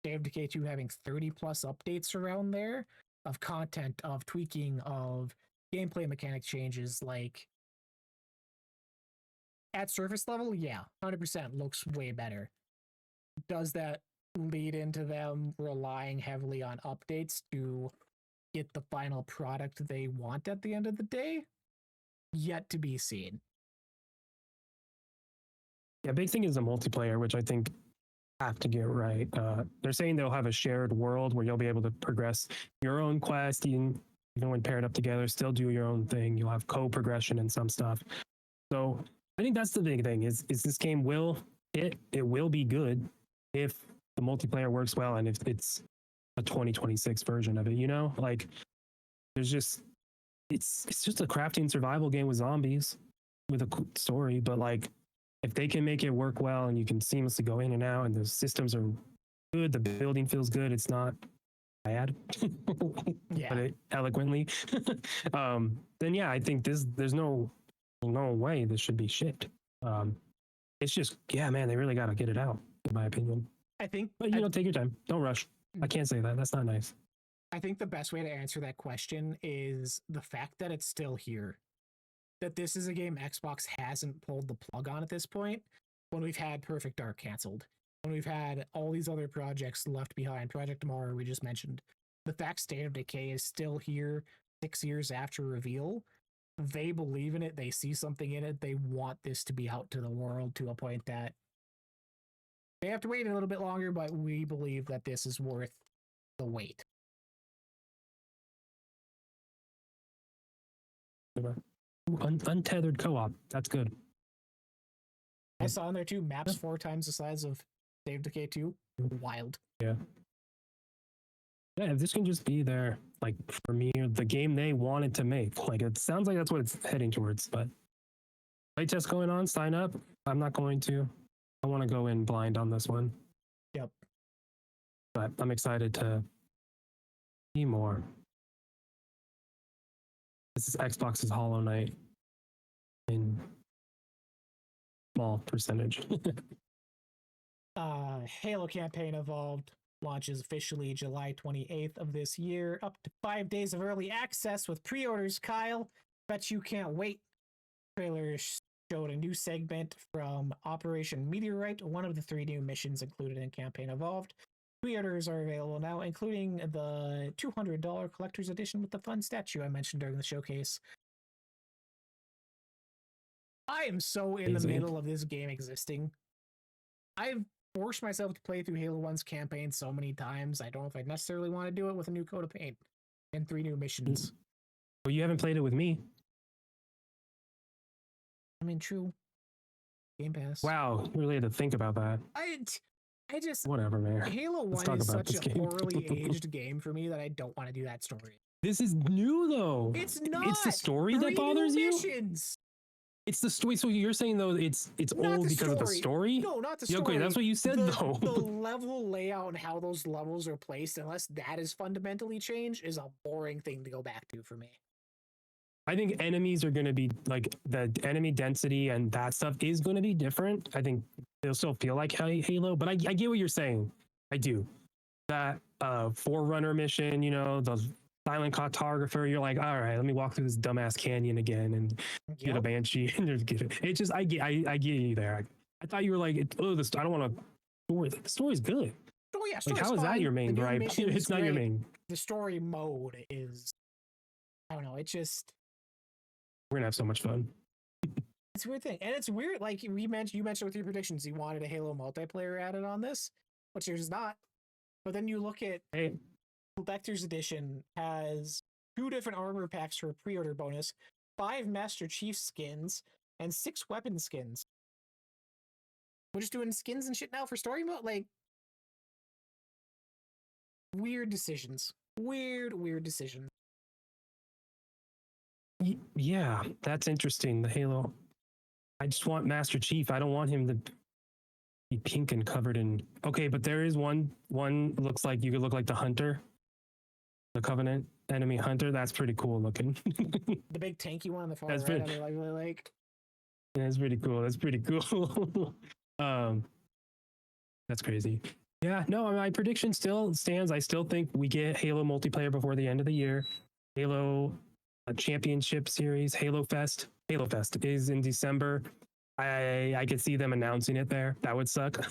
State of Decay 2 having 30 plus updates around there of content, of tweaking, of gameplay mechanic changes. Like at surface level, yeah, 100% looks way better. Does that lead into them relying heavily on updates to get the final product they want at the end of the day? Yet to be seen. Yeah, big thing is the multiplayer, which I think have to get right. They're saying they'll have a shared world where you'll be able to progress your own quest, even when paired up together, still do your own thing. You'll have co-progression and some stuff. So I think that's the big thing is this game it will be good if the multiplayer works well and if it's a 2026 version of it, like there's just it's just a crafting survival game with zombies with a cool story, but like if they can make it work well and you can seamlessly go in and out and the systems are good, the building feels good, it's not bad, yeah. But it eloquently, then yeah, I think there's no way this should be shipped. It's just, yeah, man, they really got to get it out, in my opinion. I think, but take your time. Don't rush. I can't say that. That's not nice. I think the best way to answer that question is the fact that it's still here. That this is a game Xbox hasn't pulled the plug on at this point, when we've had Perfect Dark canceled, when we've had all these other projects left behind, Project Tomorrow we just mentioned. The fact State of Decay is still here 6 years after reveal, they believe in it, they see something in it, they want this to be out to the world to a point that they have to wait a little bit longer, but we believe that this is worth the wait. Untethered co-op. That's good. I saw in there too, maps 4 times the size of State of Decay 2. Wild. Yeah. Yeah, if this can just be their, like, premiere, the game they wanted to make. Like, it sounds like that's what it's heading towards, but playtest going on, sign up. I'm not going to. I want to go in blind on this one. Yep. But I'm excited to see more. This is Xbox's Hollow Knight in small percentage. Halo campaign evolved. launches officially July 28th of this year. Up to 5 days of early access with pre-orders, Kyle. Bet you can't wait. Trailer showed a new segment from Operation Meteorite, one of the 3 new missions included in Campaign Evolved. Pre-orders are available now, including the $200 collector's edition with the fun statue I mentioned during the showcase. I am so in the middle of this game existing. I've forced myself to play through Halo 1's campaign so many times. I don't know if I necessarily want to do it with a new coat of paint and 3 new missions. Well, you haven't played it with me. I mean, true. Game Pass. Wow, you really had to think about that. I just whatever, man. Halo 1 is such a poorly aged game for me that I don't want to do that story. This is new though. It's not. It's the story that bothers you. Missions. It's the story. So you're saying though it's old because of the story? No, not the story. Okay, that's what you said though. The level layout and how those levels are placed, unless that is fundamentally changed, is a boring thing to go back to for me. I think enemies are going to be like the enemy density and that stuff is going to be different. I think they'll still feel like Halo, but I get what you're saying. I do. That Forerunner mission, you know, the silent cartographer, you're like, all right, let me walk through this dumbass canyon again and get a banshee and just get it. It's just I get you there. I thought you were like, oh, this I don't want to story. The story's good. Oh yeah, like how is that your main gripe? It's not your main. The story mode is, I don't know. It just we're gonna have so much fun. It's a weird thing, and it's weird. Like you mentioned with your predictions, you wanted a Halo multiplayer added on this, which there's not. But then you look at Collector's Edition has 2 different armor packs for a pre-order bonus, 5 Master Chief skins, and 6 weapon skins. We're just doing skins and shit now for story mode? Like, weird decisions. Weird decisions. Yeah, that's interesting. The Halo. I just want Master Chief. I don't want him to be pink and covered in. Okay, but there is one looks like you could look like the Hunter. The Covenant enemy Hunter, that's pretty cool looking. The big tanky one on the far right, I really like. Yeah, that's pretty cool. That's pretty cool. That's crazy. Yeah, no, my prediction still stands. I still think we get Halo multiplayer before the end of the year. Halo Championship Series, Halo Fest. Halo Fest is in December. I could see them announcing it there. That would suck.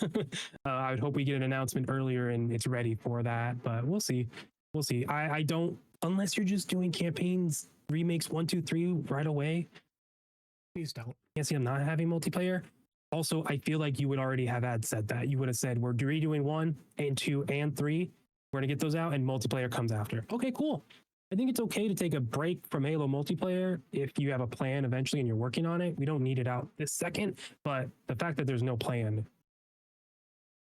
I would hope we get an announcement earlier and it's ready for that, but we'll see. We'll see. I don't, unless you're just doing campaigns, remakes 1, 2, 3 right away. Please don't. Can't see them not having multiplayer. Also, I feel like you would already have said that. You would have said, we're redoing 1 and 2 and 3. We're going to get those out and multiplayer comes after. Okay, cool. I think it's okay to take a break from Halo multiplayer if you have a plan eventually and you're working on it. We don't need it out this second, but the fact that there's no plan,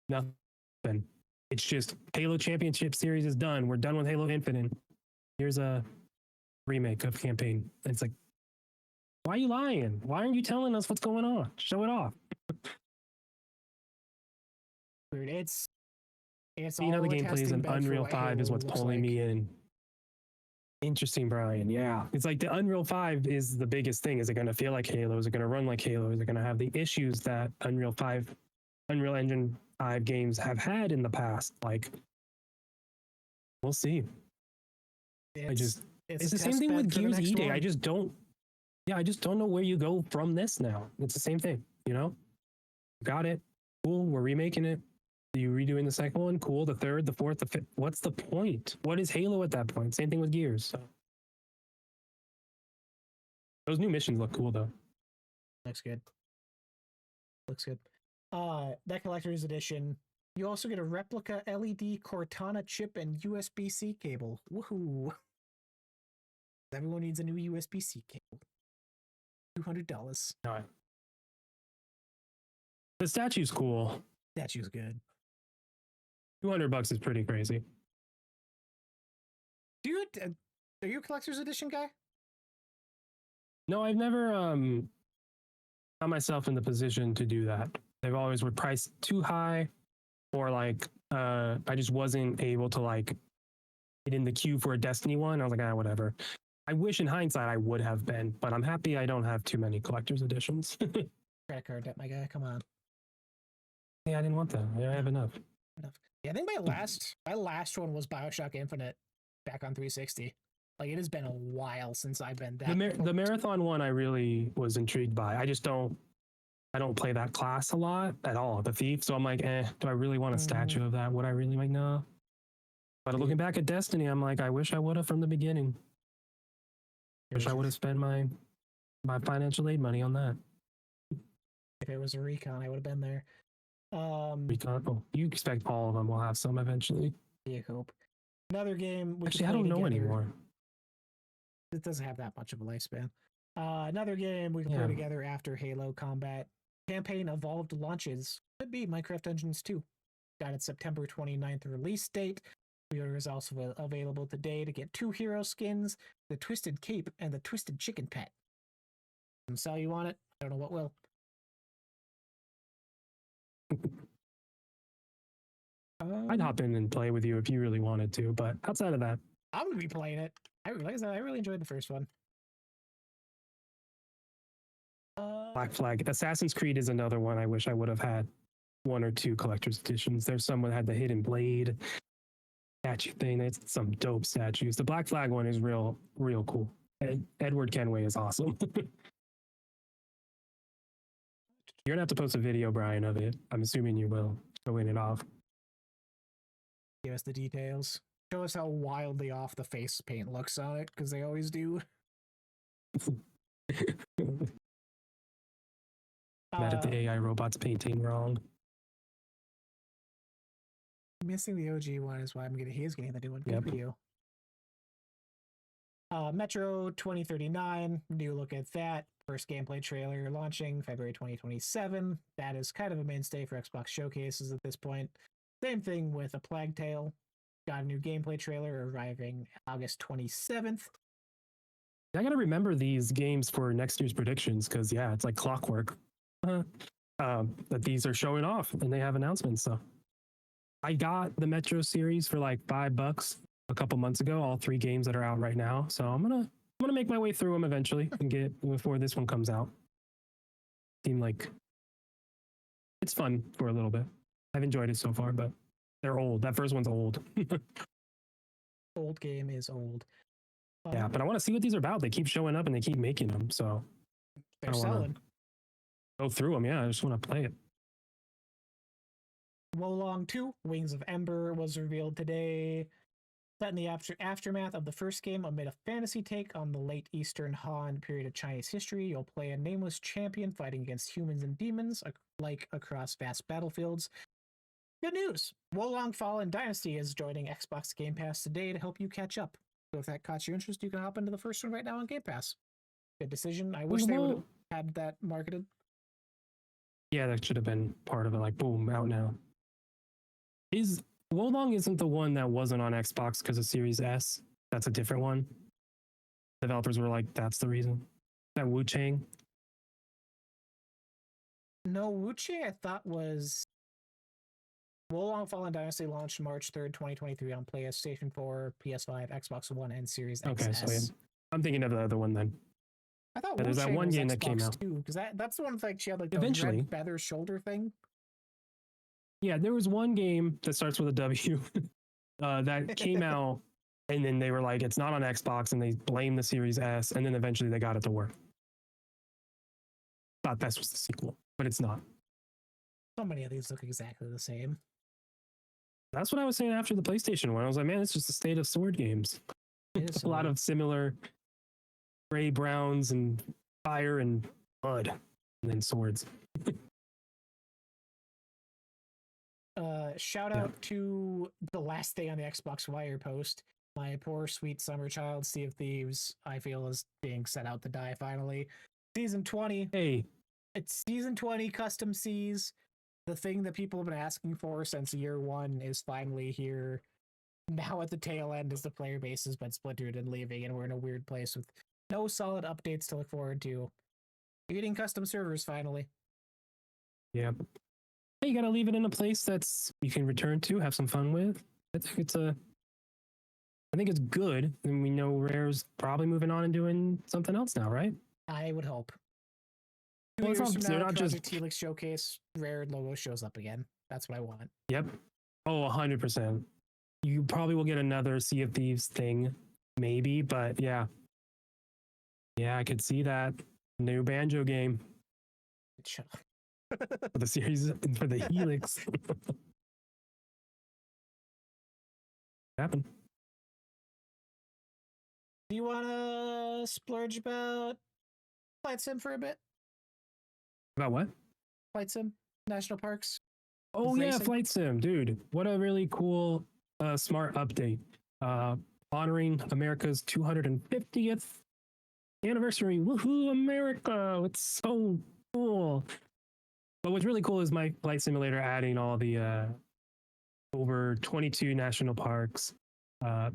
nothing. It's just Halo Championship Series is done. We're done with Halo Infinite. Here's a remake of campaign. It's like, why are you lying? Why aren't you telling us what's going on? Show it off. Weird. It's seeing how the game plays in Unreal 5 is what's pulling me in. Interesting, Brian. Yeah. It's like the Unreal 5 is the biggest thing. Is it going to feel like Halo? Is it going to run like Halo? Is it going to have the issues that Unreal Engine 5 games have had in the past? Like, we'll see. It's the same thing with Gears E-Day. I just don't know where you go from this now. It's the same thing, you know? Got it. Cool. We're remaking it. Are you redoing the second one? Cool. The third, the fourth, the fifth. What's the point? What is Halo at that point? Same thing with Gears. So. Those new missions look cool though. Looks good. That collector's edition. You also get a replica LED Cortana chip and USB-C cable. Woohoo! Everyone needs a new USB-C cable. $200. All right. The statue's cool. Statue's good. $200 is pretty crazy. Are you a collector's edition guy? No, I've never found myself in the position to do that. They've always were priced too high, or like I just wasn't able to like get in the queue for a Destiny one. I was like, whatever. I wish in hindsight I would have been, but I'm happy I don't have too many collector's editions. Credit card debt, my guy. Come on. Yeah, I didn't want that. Yeah, I have enough. Yeah, I think my last one was BioShock Infinite back on 360. Like it has been a while since I've been that. The marathon one I really was intrigued by. I don't play that class a lot at all, the thief. So I'm like, do I really want a statue of that? Would I really like no? But looking back at Destiny, I'm like, I wish I would have from the beginning. Wish I would have spent my financial aid money on that. If it was a recon, I would have been there. Recon. Oh, you expect all of them will have some eventually. You hope. Another game. Actually, I don't know anymore. It doesn't have that much of a lifespan. Another game we can play together after Halo Combat campaign evolved launches could be Minecraft Dungeons 2. Got its September 29th release date. Pre-order is also available today to get 2 hero skins, the Twisted Cape and the Twisted Chicken Pet. Can sell you on it. I don't know what will. I'd hop in and play with you if you really wanted to, but outside of that, I'm gonna be playing it. I really enjoyed the first one. Black Flag. Assassin's Creed is another one I wish I would have had 1 or 2 collector's editions. There's some that had the hidden blade statue thing. It's some dope statues. The Black Flag one is real cool. Edward Kenway is awesome. You're gonna have to post a video, Brian, of it. I'm assuming you will, showing it off. Give us the details. Show us how wildly off the face paint looks on it, because they always do. Mad at the AI robots painting wrong. Missing the OG one is why he's getting the new one. Good for you. Metro 2039, new look at that. First gameplay trailer launching February 2027. That is kind of a mainstay for Xbox showcases at this point. Same thing with A Plague Tale. Got a new gameplay trailer arriving August 27th. I gotta remember these games for next year's predictions because it's like clockwork. That these are showing off and they have announcements. So I got the Metro series for like $5 a couple months ago. All 3 games that are out right now. So I'm gonna make my way through them eventually and get before this one comes out. Seem like it's fun for a little bit. I've enjoyed it so far, but they're old. That first one's old. Old game is old. Yeah, but I want to see what these are about. They keep showing up and they keep making them. So they're selling. Go through them. Yeah, I just want to play it. Wolong 2, Wings of Ember was revealed today. Set in the aftermath of the first game amid a fantasy take on the late Eastern Han period of Chinese history, you'll play a nameless champion fighting against humans and demons alike across vast battlefields. Good news! Wolong Fallen Dynasty is joining Xbox Game Pass today to help you catch up. So if that caught your interest, you can hop into the first one right now on Game Pass. Good decision. I wish they would have had that marketed. Yeah, that should have been part of it. Like, boom, out now. Wolong isn't the one that wasn't on Xbox because of Series S. That's a different one. Developers were like, that's the reason. That Wu Chang. No, Wu Chang I thought was Wolong Fallen Dynasty launched March 3rd, 2023 on PlayStation 4, PS5, Xbox One, and Series XS. Okay, so I'm thinking of the other one then. I thought there's that one game Xbox that came out too, because that's the one with, like, she had like the eventually red feather shoulder thing. Yeah, there was one game that starts with a W that came out, and then they were like, it's not on Xbox, and they blamed the Series S, and then eventually they got it to work. Thought this was the sequel, but it's not. So many of these look exactly the same. That's what I was saying after the PlayStation one. I was like, man, it's just the state of sword games. A lot of similar gray browns and fire and blood, and then swords. Shout out to the last day on the Xbox Wire post. My poor sweet summer child, Sea of Thieves, I feel is being set out to die finally. Season 20. Hey. It's Season 20 Custom Seas. The thing that people have been asking for since year 1 is finally here. Now at the tail end as the player base has been splintered and leaving, and we're in a weird place with no solid updates to look forward to. You're getting custom servers finally. Yeah. You gotta leave it in a place that's you can return to, have some fun with. I think it's good, and we know Rare's probably moving on and doing something else now, right? I would hope. Well, Years from now, Project Helix Showcase, Rare logo shows up again. That's what I want. Yep. Oh, 100%. You probably will get another Sea of Thieves thing, maybe, but yeah. Yeah, I could see that. New Banjo game Shut up. for the series, for the Helix. Happen. Do you want to splurge about Flight Sim for a bit? About what? Flight Sim, national parks. Oh yeah, Racing. Flight Sim, dude. What a really cool, smart update. Honoring America's 250th anniversary. Woohoo, America! It's so cool. But what's really cool is my flight simulator adding all the over 22 national parks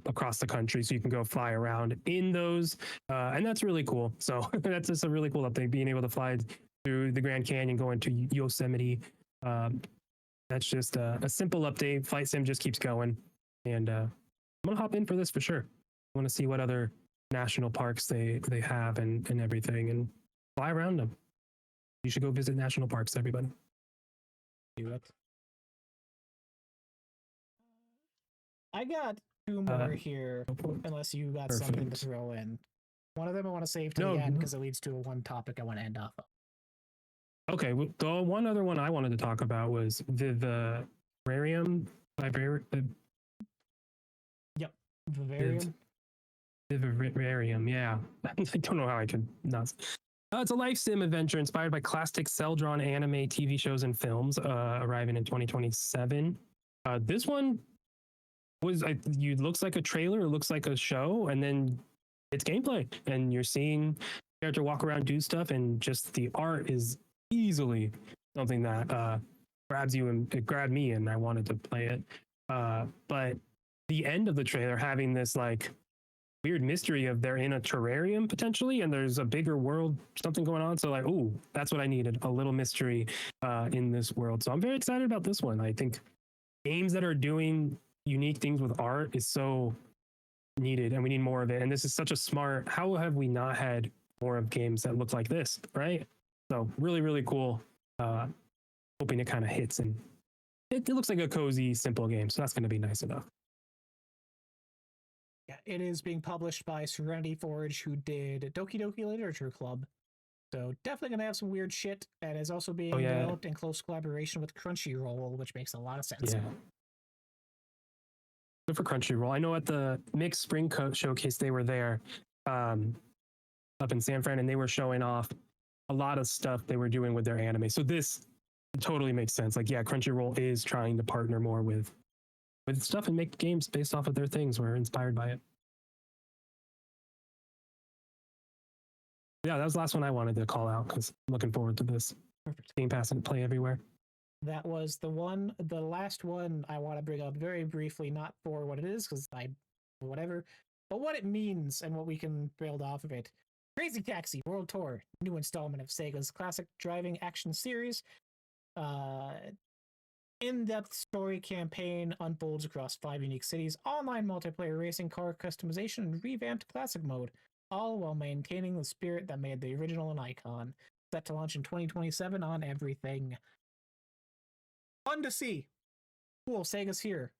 across the country, so you can go fly around in those, and that's really cool. So that's just a really cool update, being able to fly through the Grand Canyon, going to Yosemite. That's just a simple update. Flight Sim just keeps going, and I'm gonna hop in for this for sure. I want to see what other national parks they have and everything, and fly around them. You should go visit national parks, everybody. Do it. I got two more here, unless you got something to Perfect. throw in. One of them I want to save to No. the end because it leads to a one topic I want to end off of. Okay, the one other one I wanted to talk about was the Vivarium. Yep, Vivarium. Vivarium, yeah. I don't know how I could not. It's a life sim adventure inspired by classic cel-drawn anime TV shows and films, arriving in 2027. This one was, you looks like a trailer, it looks like a show, and then it's gameplay, and you're seeing character walk around, do stuff, and just the art is easily something that grabs you, and it grabbed me, and I wanted to play it. But the end of the trailer having this like weird mystery of they're in a terrarium potentially, and there's a bigger world, something going on. So like, oh, that's what I needed, a little mystery in this world. So I'm very excited about this one. I think games that are doing unique things with art is so needed, and we need more of it. And this is such a smart, how have we not had more of games that look like this, right? So really, really cool. Hoping it kind of hits, and it looks like a cozy, simple game. So that's going to be nice enough. Yeah, it is being published by Serenity Forge, who did Doki Doki Literature Club. So definitely going to have some weird shit, and is also being developed in close collaboration with Crunchyroll, which makes a lot of sense. Yeah. Good for Crunchyroll. I know at the Mixed Spring Showcase, they were there up in San Fran, and they were showing off a lot of stuff they were doing with their anime. So this totally makes sense. Like, yeah, Crunchyroll is trying to partner more with stuff and make games based off of their things. We're inspired by it. Yeah, that was the last one I wanted to call out because I'm looking forward to this. Perfect. Game Pass and play everywhere. That was the last one I want to bring up very briefly, not for what it is, because whatever, but what it means and what we can build off of it. Crazy Taxi World Tour, new installment of Sega's classic driving action series. In-depth story campaign unfolds across 5 unique cities, online multiplayer racing, car customization, and revamped classic mode, all while maintaining the spirit that made the original an icon. Set to launch in 2027 on everything. Fun to see. Cool, Sega's here.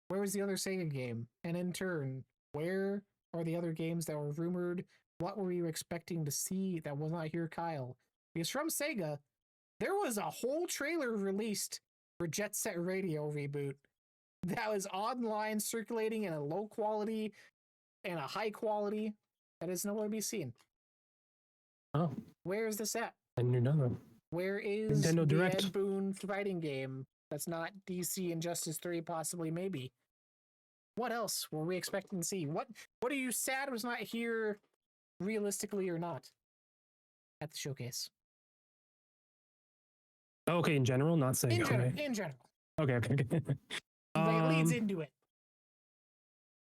Where was the other Sega game? And in turn, where are the other games that were rumored? What were you expecting to see that was not here, Kyle? Because from Sega, there was a whole trailer released for Jet Set Radio reboot that was online circulating in a low quality and a high quality that is nowhere to be seen. Oh. Where is this at? I knew nothing. Where is Nintendo the Direct. Ed Boon fighting game that's not DC Injustice 3, possibly, maybe? What else were we expecting to see? What are you sad was not here, realistically or not, at the showcase? Okay, in general, not saying. In general. Okay. Like, it leads into it.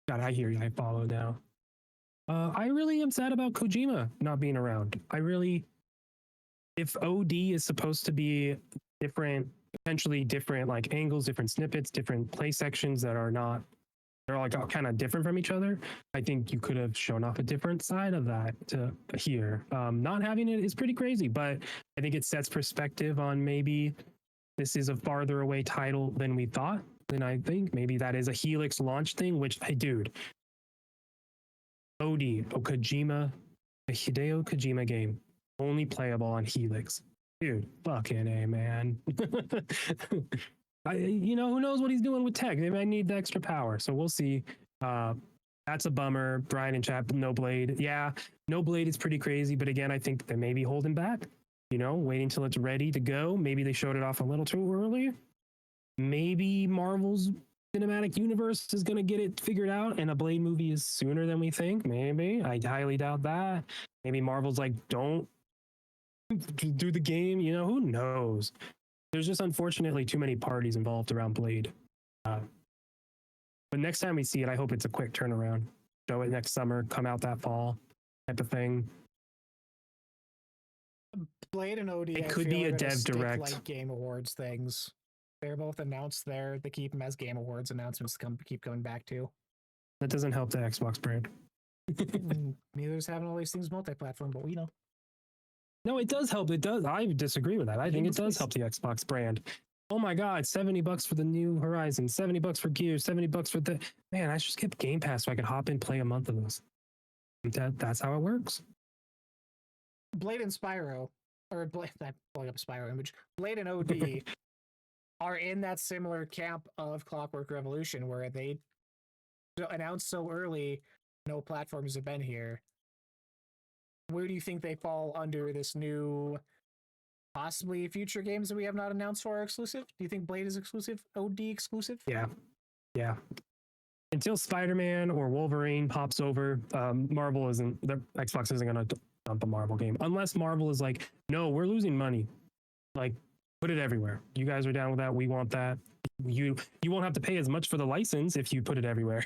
God, I hear you. I follow now. I really am sad about Kojima not being around. If OD is supposed to be different, potentially different like angles, different snippets, different play sections that are not, they're like kind of different from each other. I think you could have shown off a different side of that to here. Not having it is pretty crazy, but I think it sets perspective on maybe this is a farther away title than we thought. Then I think maybe that is a Helix launch thing, which, hey, dude, Kojima, a Hideo Kojima game, only playable on Helix. Dude, fucking A, man. Who knows what he's doing with tech? They might need the extra power, so we'll see. That's a bummer. Brian and chat, no Blade. Yeah, no Blade is pretty crazy, but again, I think they may be holding back. Waiting till it's ready to go. Maybe they showed it off a little too early. Maybe Marvel's cinematic universe is going to get it figured out and a Blade movie is sooner than we think. Maybe. I highly doubt that. Maybe Marvel's like, don't do the game. Who knows? There's just unfortunately too many parties involved around Blade. But next time we see it, I hope it's a quick turnaround. Show it next summer, come out that fall type of thing. Blade and OD, it could be a dev direct, like Game Awards things. They're both announced there. They keep them as Game Awards announcements to keep coming back to. That doesn't help the Xbox brand. Neither is having all these things multi-platform, but we know. No, it does help. It does. I disagree with that. I think it does help the Xbox brand. Oh my God, $70 for the new Horizon, $70 for Gears, $70 for the... Man, I should skip Game Pass so I can hop in, play a month of this. That's how it works. Blade and Spyro, or Blade, I'm pulling up a Spyro image. Blade and OD are in that similar camp of Clockwork Revolution where they announced so early, no platforms have been here. Where do you think they fall under this new... possibly future games that we have not announced for are exclusive? Do you think Blade is exclusive? OD exclusive? Yeah. Until Spider-Man or Wolverine pops over, Marvel isn't, the Xbox isn't going to dump a Marvel game. Unless Marvel is like, no, we're losing money. Like, put it everywhere. You guys are down with that. We want that. You won't have to pay as much for the license if you put it everywhere.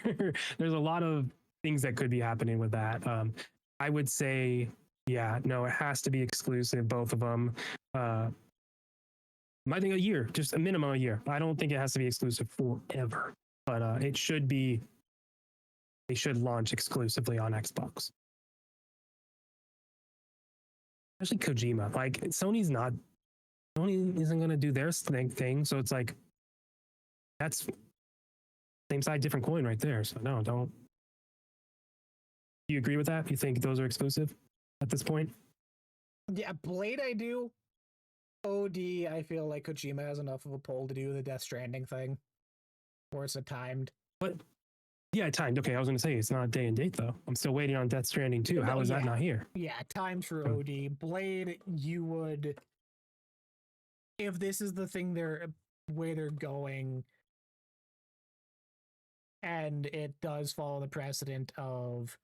There's a lot of things that could be happening with that. I would say, yeah, no, it has to be exclusive, both of them. I think a year, just a minimum a year. I don't think it has to be exclusive forever, but it should be. They should launch exclusively on Xbox. Especially Kojima. Like Sony isn't going to do their thing, so it's like that's same side, different coin right there. So no, don't. Do you agree with that? You think those are exclusive at this point? Yeah, Blade I do. OD, I feel like Kojima has enough of a pull to do the Death Stranding thing, where it's a timed. But yeah, timed. Okay, I was going to say it's not day and date though. I'm still waiting on Death Stranding too. How is that not here? Yeah, timed for OD. Blade, you would, if this is the thing way they're going, and it does follow the precedent of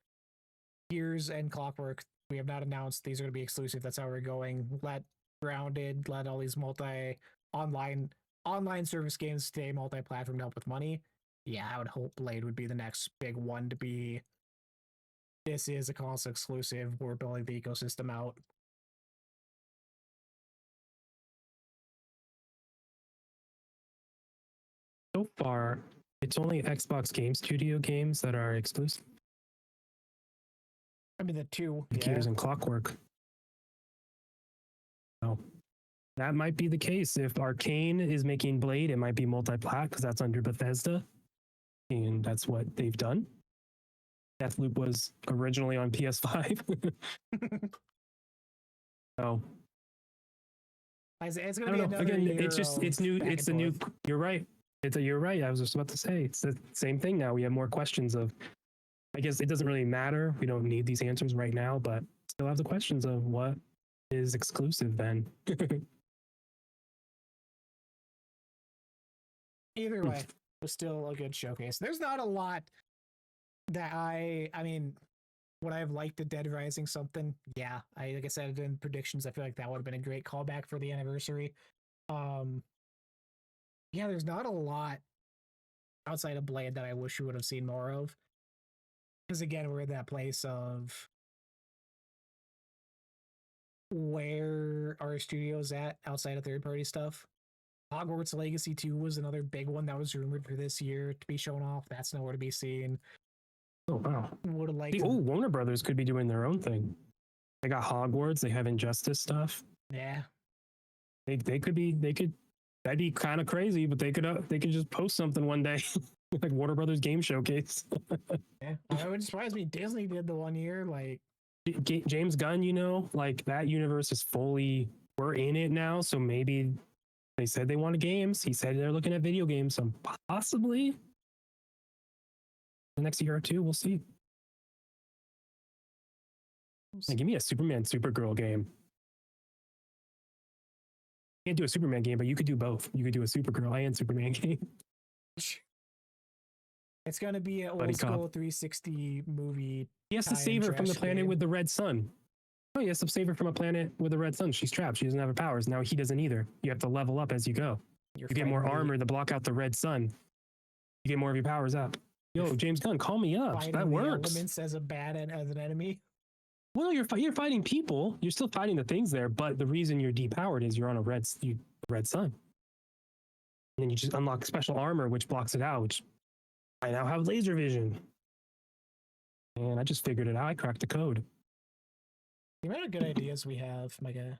Gears and Clockwork, we have not announced these are going to be exclusive. That's how we're going. Let Grounded, let all these online service games stay multi-platform to help with money. Yeah, I would hope Blade would be the next big one to be. This is a console exclusive. We're building the ecosystem out. So far, it's only Xbox Game Studio games that are exclusive. I mean, the two. Gears and Clockwork. Oh, that might be the case. If Arcane is making Blade, it might be multi-plat because that's under Bethesda. And that's what they've done. Deathloop was originally on PS5. So it's gonna be another again, year it's new. It's the new. You're right. You're right. I was just about to say it's the same thing now. We have more questions of. I guess it doesn't really matter. We don't need these answers right now, but still have the questions of what is exclusive then. Either way, it was still a good showcase. There's not a lot that I mean, would I have liked a Dead Rising something? Yeah. Like I said in predictions, I feel like that would have been a great callback for the anniversary. Yeah, there's not a lot outside of Blade that I wish we would have seen more of. Because again, we're in that place of where our studio's at outside of third-party stuff. Hogwarts Legacy 2 was another big one that was rumored for this year to be shown off. That's nowhere to be seen. Oh, wow. Would have liked. Warner Brothers could be doing their own thing. They got Hogwarts. They have Injustice stuff. Yeah. They could That'd be kind of crazy, but they could just post something one day, like Warner Brothers Game Showcase. Yeah, it would surprise me. Disney did the 1 year, like James Gunn, like that universe is fully. We're in it now, so maybe they said they wanted games. He said they're looking at video games, so possibly the next year or two, we'll see. Hey, give me a Superman Supergirl game. Can't do a Superman game, but you could do both. You could do a Supergirl and Superman game. It's gonna be an Buddy old school cop. 360 movie. He has to save her from the planet game. with the red sun. Oh, he has to save her from a planet with a red sun. She's trapped. She doesn't have her powers. Now he doesn't either. You have to level up as you go. You get more armor to block out the red sun. You get more of your powers up. Yo, James Gunn, call me up. That works. Elements as an enemy. Well, you're fighting people. You're still fighting the things there, but the reason you're depowered is you're on a red sun. And then you just unlock special armor, which blocks it out, which I now have laser vision. And I just figured it out. I cracked the code. The amount of good ideas we have, my guy.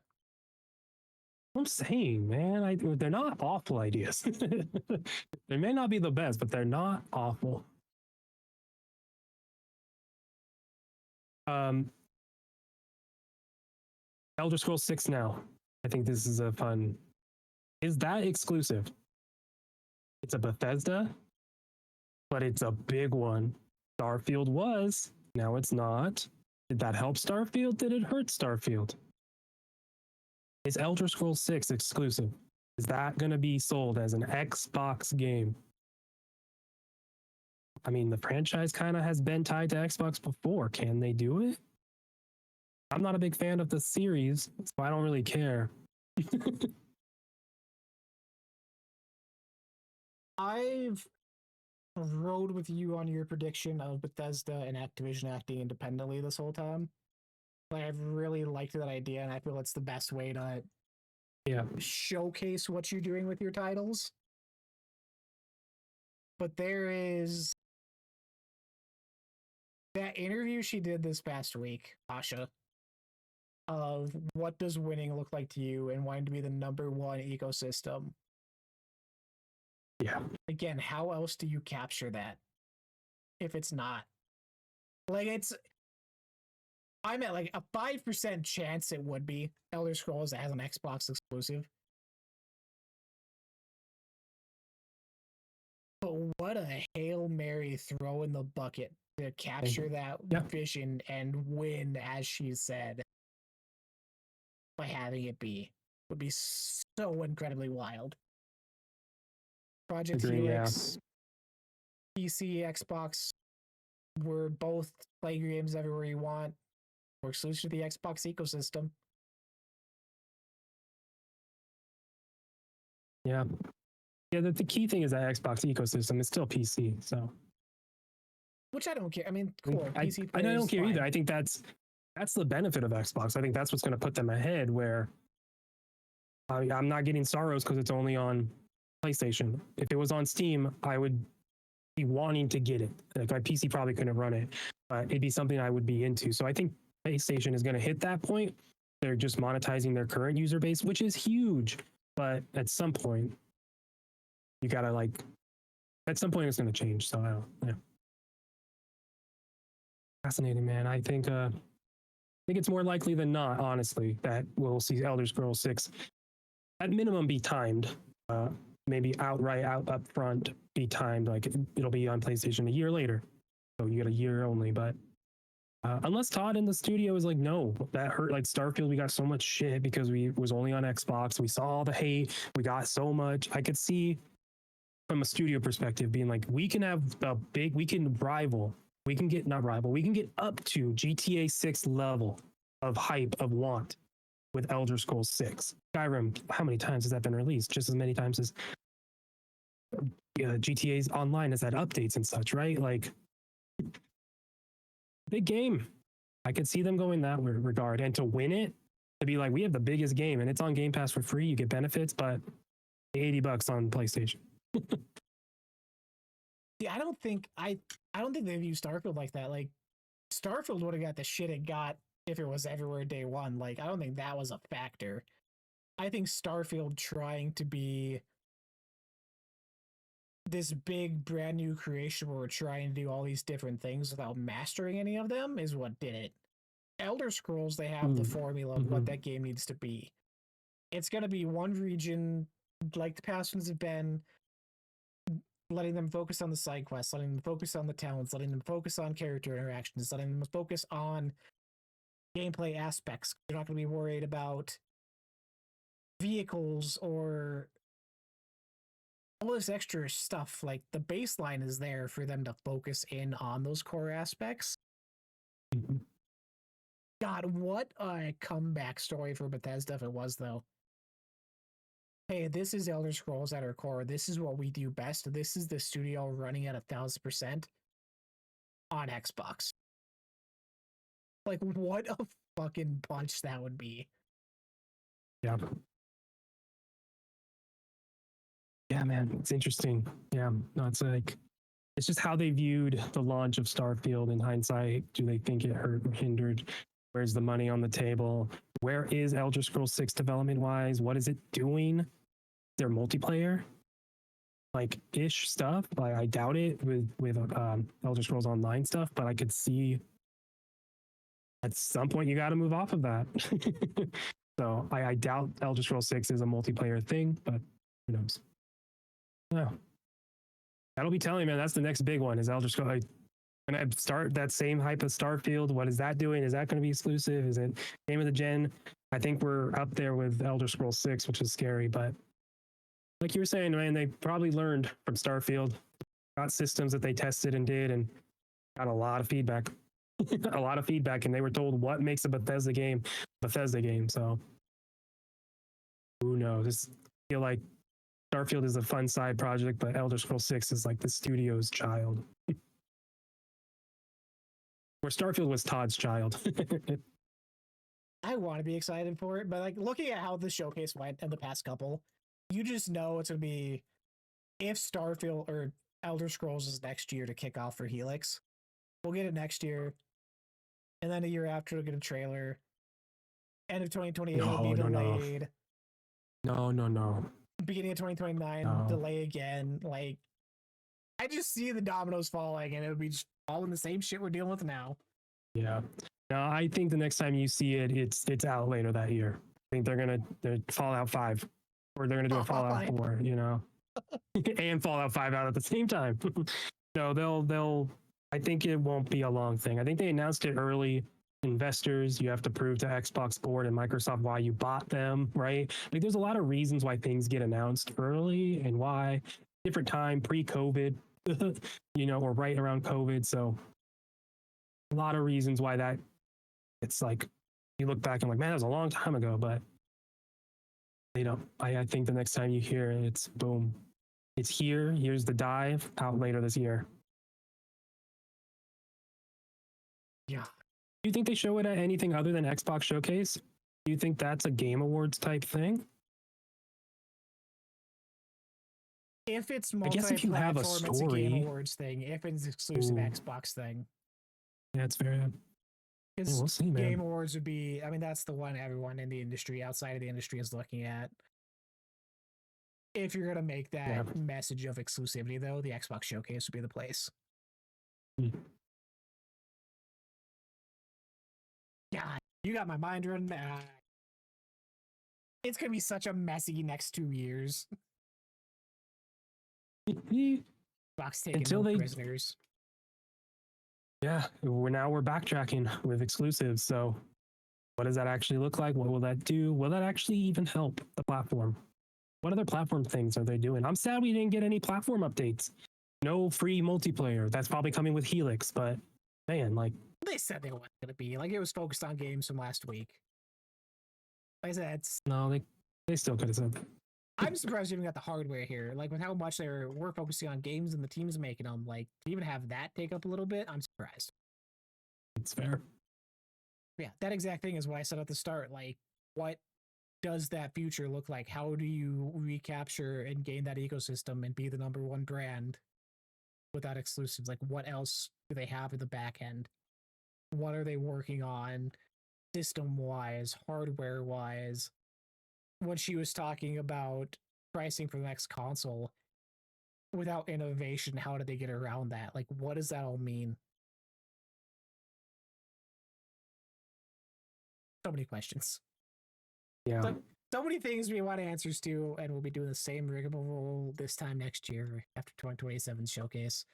I'm saying, man, they're not awful ideas. They may not be the best, but they're not awful. Elder Scrolls 6 now. I think this is a fun. Is that exclusive? It's a Bethesda, but it's a big one. Starfield was. Now it's not. Did that help Starfield? Did it hurt Starfield? Is Elder Scrolls 6 exclusive? Is that going to be sold as an Xbox game? I mean, the franchise kind of has been tied to Xbox before. Can they do it? I'm not a big fan of the series, so I don't really care. I've rode with you on your prediction of Bethesda and Activision acting independently this whole time. Like, I've really liked that idea, and I feel it's the best way to showcase what you're doing with your titles. But there is that interview she did this past week, Asha, of what does winning look like to you and wanting to be the number one ecosystem. Yeah. Again, how else do you capture that if it's not? Like, I'm at like a 5% chance it would be Elder Scrolls as an Xbox exclusive. But what a Hail Mary throw in the bucket to capture that vision and win, as she said, by having it be. Would be so incredibly wild. Project Helix, PC, Xbox, we're both play games everywhere you want. We're exclusive to the Xbox ecosystem. Yeah. Yeah, the key thing is that Xbox ecosystem is still PC, so. Which I don't care. I mean, cool. PC I don't care fine. either. I think that's the benefit of Xbox. I think that's what's going to put them ahead, where I'm not getting Sorrows because it's only on PlayStation. If it was on Steam, I would be wanting to get it. Like, my PC probably couldn't run it, but it'd be something I would be into. So I think PlayStation is going to hit that point. They're just monetizing their current user base, which is huge. But at some point, you gotta at some point it's going to change. So I don't. Yeah. Fascinating, man. I think it's more likely than not, honestly, that we'll see Elder Scrolls 6 at minimum be timed. Maybe outright up front be timed. Like, it'll be on PlayStation a year later, so you get a year only. But unless Todd in the studio is like, no, that hurt. Like Starfield, we got so much shit because we was only on Xbox. We saw all the hate. We got so much. I could see from a studio perspective being like, we can have we can rival. We can get we can get up to GTA 6 level of hype, of want with Elder Scrolls 6. Skyrim, how many times has that been released? Just as many times as GTA's online has had updates and such, right? Like, big game. I could see them going that regard. And to win it, to be like, we have the biggest game and it's on Game Pass for free. You get benefits, but $80 on PlayStation. Yeah, I don't think they view Starfield like that. Like, Starfield would have got the shit it got if it was everywhere day one. Like, I don't think that was a factor. I think Starfield trying to be this big brand new creation where we're trying to do all these different things without mastering any of them is what did it. Elder Scrolls, they have the formula of what that game needs to be. It's going to be one region, like the past ones have been, letting them focus on the side quests, letting them focus on the towns, letting them focus on character interactions, letting them focus on gameplay aspects. You're not going to be worried about vehicles or all this extra stuff. Like the baseline is there for them to focus in on those core aspects. God, what a comeback story for Bethesda if it was, though. Hey, this is Elder Scrolls at our core. This is what we do best. This is the studio running at 1,000% on Xbox. Like, what a fucking punch that would be. Yeah. Yeah, man, it's interesting. Yeah, no, it's like, it's just how they viewed the launch of Starfield in hindsight. Do they think it hurt or hindered? Where's the money on the table? Where is Elder Scrolls 6 development wise? What is it doing? Their multiplayer, like ish stuff. I doubt it with Elder Scrolls Online stuff, but I could see at some point you got to move off of that. So I doubt Elder Scrolls 6 is a multiplayer thing, but who knows? Yeah, that'll be telling, man. That's the next big one. Is Elder Scrolls going to start that same hype of Starfield? What is that doing? Is that going to be exclusive? Is it game of the gen? I think we're up there with Elder Scrolls 6, which is scary, but like you were saying, man, they probably learned from Starfield, got systems that they tested and did, and got a lot of feedback. A lot of feedback, and they were told what makes a Bethesda game. So who knows? I feel like Starfield is a fun side project, but Elder Scrolls 6 is like the studio's child. Where Starfield was Todd's child. I want to be excited for it, but like looking at how the showcase went in the past couple, you just know it's going to be, if Starfield or Elder Scrolls is next year to kick off for Helix, we'll get it next year. And then a year after, we'll get a trailer. End of 2028 will be delayed. No. Beginning of 2029, delay again. Like, I just see the dominoes falling, and it would be just all in the same shit we're dealing with now. Yeah. No, I think the next time you see it, it's out later that year. I think they're Fallout 5, or they're gonna do a Fallout 4, you know, and Fallout 5 out at the same time. No, they'll. I think it won't be a long thing. I think they announced it early. Investors, you have to prove to Xbox board and Microsoft why you bought them, right? Like, there's a lot of reasons why things get announced early and why. Different time, pre-COVID, you know, or right around COVID. So a lot of reasons why that. It's like you look back and like, man, that was a long time ago, but you know, I think the next time you hear it, it's boom. It's here. Here's the dive, out later this year. Yeah. Do you think they show it at anything other than Xbox Showcase? Do you think that's a Game Awards type thing? If it's I guess if you have a multi-platform, it's a story, Game Awards thing. If it's exclusive Xbox thing, that's fair. because We'll see, man. Game Awards would be, I mean, that's the one everyone in the industry, outside of the industry, is looking at. If you're gonna make that message of exclusivity, though, the Xbox Showcase would be the place. God, you got my mind running. It's gonna be such a messy next 2 years. Xbox taking Until no they prisoners. Yeah, we're backtracking with exclusives. So what does that actually look like? What will that do? Will that actually even help the platform? What other platform things are they doing? I'm sad we didn't get any platform updates. No free multiplayer. That's probably coming with Helix, but man, like, They said they weren't gonna be. Like, it was focused on games from last week. Like I said, no, they still could have said that. I'm surprised you even got the hardware here. Like, with how much we're focusing on games and the teams making them, like, to even have that take up a little bit, I'm surprised. It's fair. Yeah, that exact thing is what I said at the start. Like, what does that future look like? How do you recapture and gain that ecosystem and be the number one brand without exclusives? Like, what else do they have in the back end? What are they working on system wise, hardware wise? When she was talking about pricing for the next console, without innovation, how did they get around that? Like, what does that all mean? So many questions. Yeah. So many things we want answers to, and we'll be doing the same rigmarole this time next year after 2027 showcase.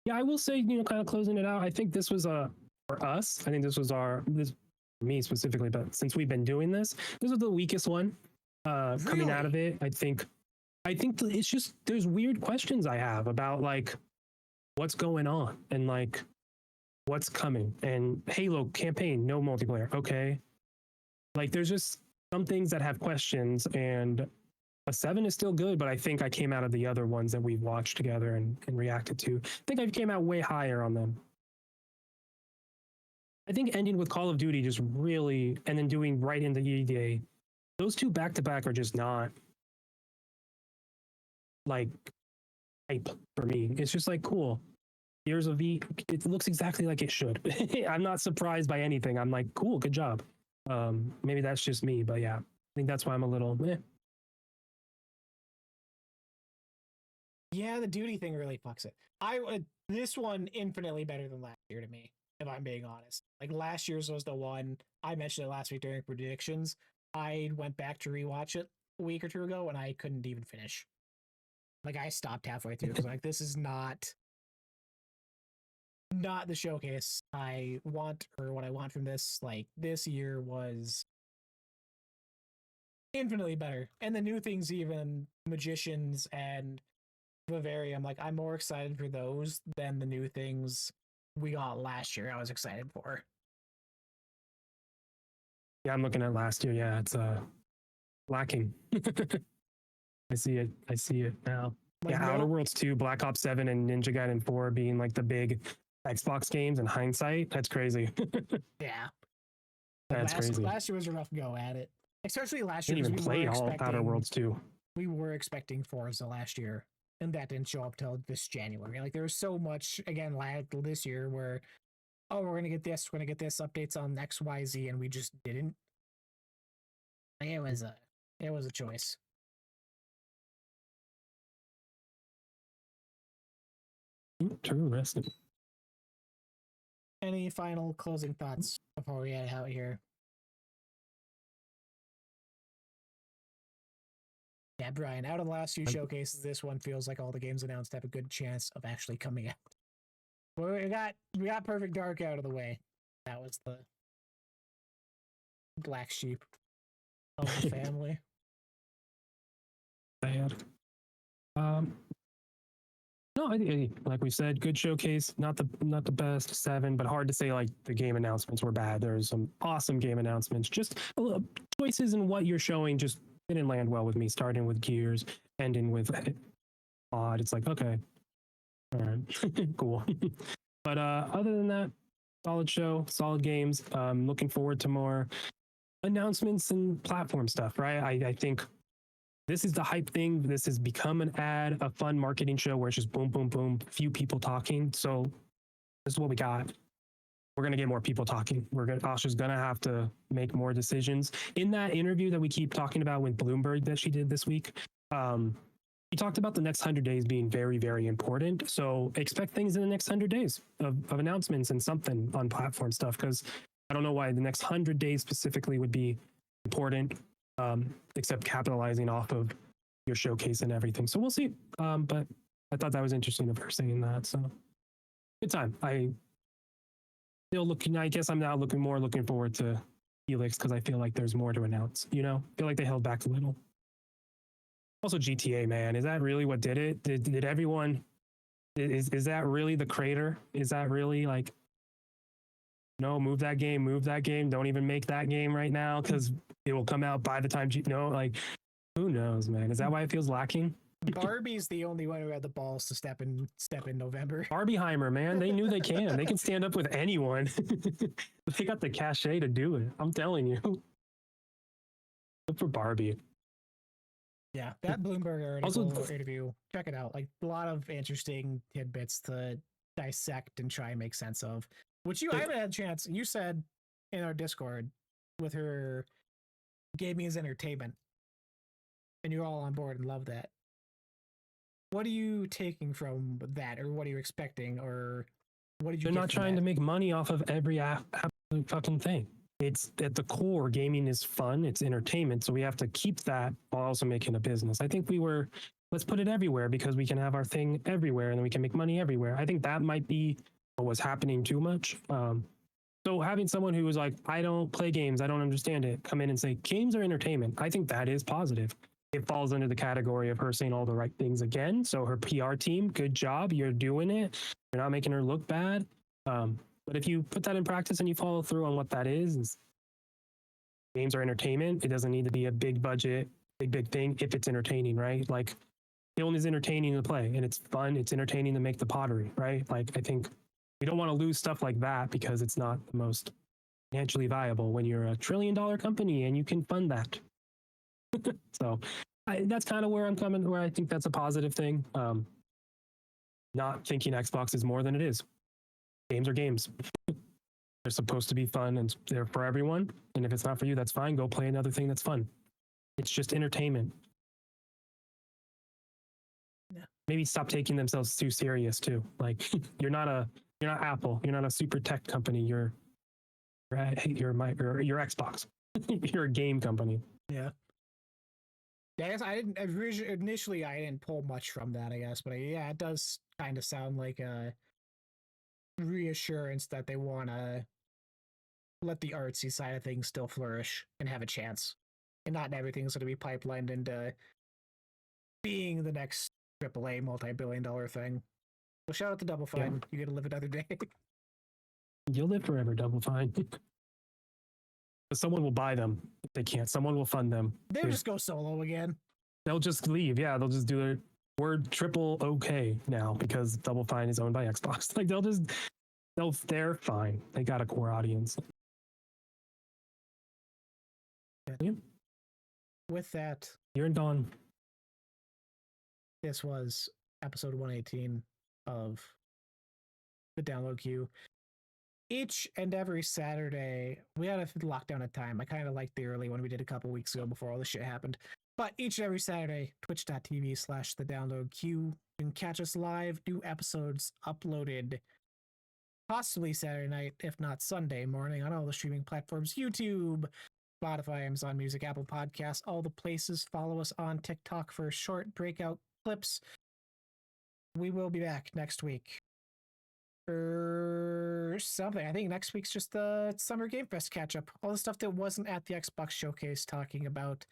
Yeah, I will say, kind of closing it out, I think this was for us, I think this was this me specifically, but since we've been doing this was the weakest one coming out of it. I think it's just there's weird questions I have about like what's going on and like what's coming. And Halo campaign, no multiplayer. Okay. Like there's just some things that have questions, and a 7 is still good, but I think I came out of the other ones that we've watched together and reacted to. I think I came out way higher on them. I think ending with Call of Duty just really, and then doing right into EA, those two back to back are just not like hype for me. It's just like cool. Here's a V. It looks exactly like it should. I'm not surprised by anything. I'm like, cool, good job. Maybe that's just me, but yeah, I think that's why I'm a little. Yeah, the duty thing really fucks it. This one infinitely better than last year to me, if I'm being honest. Like last year's was the one I mentioned it last week during predictions. I went back to rewatch it a week or two ago, and I couldn't even finish. Like I stopped halfway through because like this is not the showcase I want or what I want from this. Like this year was infinitely better, and the new things, even magicians and Vivarium, like I'm more excited for those than the new things we got last year. I was excited for. Yeah, I'm looking at last year. Yeah, it's lacking. I see it now. Like, yeah, Outer Worlds 2, Black Ops 7, and Ninja Gaiden 4 being like the big Xbox games in hindsight. That's crazy. Yeah. That's crazy. Last year was a rough go at it. Especially last year. year. Didn't even play all Outer Worlds 2. We were expecting Forza last year, and that didn't show up till this January. Like there was so much again lag this year where, oh, we're gonna get this updates on XYZ, and we just didn't. It was a choice. Interesting. Any final closing thoughts before we head out here? Yeah, Brian, out of the last few showcases, this one feels like all the games announced have a good chance of actually coming out. Well, we got Perfect Dark out of the way. That was the black sheep of the family. Bad. No, I think like we said, good showcase. Not the best 7, but hard to say like the game announcements were bad. There's some awesome game announcements. Just choices in what you're showing just didn't land well with me. Starting with Gears, ending with Odd. It's like okay, all right, cool. But other than that, solid show, solid games. Looking forward to more announcements and platform stuff. Right, I think. This is the hype thing. This has become an ad, a fun marketing show where it's just boom, boom, boom, few people talking. So this is what we got. We're going to get more people talking. Asha's going to have to make more decisions. In that interview that we keep talking about with Bloomberg that she did this week, he talked about the next 100 days being very, very important. So expect things in the next 100 days of announcements and something on platform stuff, because I don't know why the next 100 days specifically would be important. Except capitalizing off of your showcase and everything. So we'll see. But I thought that was interesting of her saying that. So good time. I guess I'm now looking forward to Helix because I feel like there's more to announce, I feel like they held back a little. Also GTA, man, is that really what did it? Did everyone, is that really the creator? Is that really like, no, move that game. Don't even make that game right now because it will come out by the time like who knows, man. Is that why it feels lacking? Barbie's the only one who had the balls to step in November. Barbieheimer, man. They knew they can. They can stand up with anyone. They got the cachet to do it. I'm telling you. Good for Barbie. Yeah, that Bloomberg interview, check it out. Like a lot of interesting tidbits to dissect and try and make sense of. Which I haven't had a chance. You said in our Discord with her gaming as entertainment. and you're all on board and love that. What are you taking from that, or what are you expecting, or what did you? They're get not from trying that? to make money off of every absolute fucking thing. It's at the core, gaming is fun, it's entertainment. So we have to keep that while also making a business. I think let's put it everywhere because we can have our thing everywhere and then we can make money everywhere. I think that might be what was happening too much. So having someone who was like, I don't play games, I don't understand it, come in and say, games are entertainment. I think that is positive. It falls under the category of her saying all the right things again. So her PR team, good job. You're doing it. You're not making her look bad. But if you put that in practice and you follow through on what that is games are entertainment. It doesn't need to be a big budget, big thing if it's entertaining, right? Like film is entertaining to play and it's fun. It's entertaining to make the pottery, right? Like I think we don't want to lose stuff like that because it's not the most financially viable when you're $1 trillion company and you can fund that. So that's kind of where I'm coming, where I think that's a positive thing. Not thinking Xbox is more than it is. Games are games. They're supposed to be fun and they're for everyone. And if it's not for you, that's fine. Go play another thing that's fun. It's just entertainment. Yeah. Maybe stop taking themselves too serious too. Like you're not Apple. You're not a super tech company. You're Xbox. You're a game company. Yeah. Yeah, I guess I didn't initially. I didn't pull much from that, I guess, but yeah, it does kind of sound like a reassurance that they want to let the artsy side of things still flourish and have a chance, and not everything's going to be pipelined into being the next AAA multi-billion-dollar thing. So shout out to Double Fine. Yeah. You get to live another day. You'll live forever, Double Fine. Someone will buy them if they can't. Someone will fund them. They'll just go solo again. They'll just leave. Yeah, they'll just do their word triple okay now because Double Fine is owned by Xbox. Like they're fine. They got a core audience. Yeah. With that, you're done. This was episode 118 of the download queue. Each and every Saturday, we had a lockdown at time. I kind of liked the early one we did a couple weeks ago before all this shit happened. But each and every Saturday, twitch.tv/the download queue. You can catch us live, new episodes uploaded possibly Saturday night, if not Sunday morning, on all the streaming platforms: YouTube, Spotify, Amazon Music, Apple Podcasts, all the places. Follow us on TikTok for short breakout clips. We will be back next week for something. I think next week's just the Summer Game Fest catch up. All the stuff that wasn't at the Xbox showcase, talking about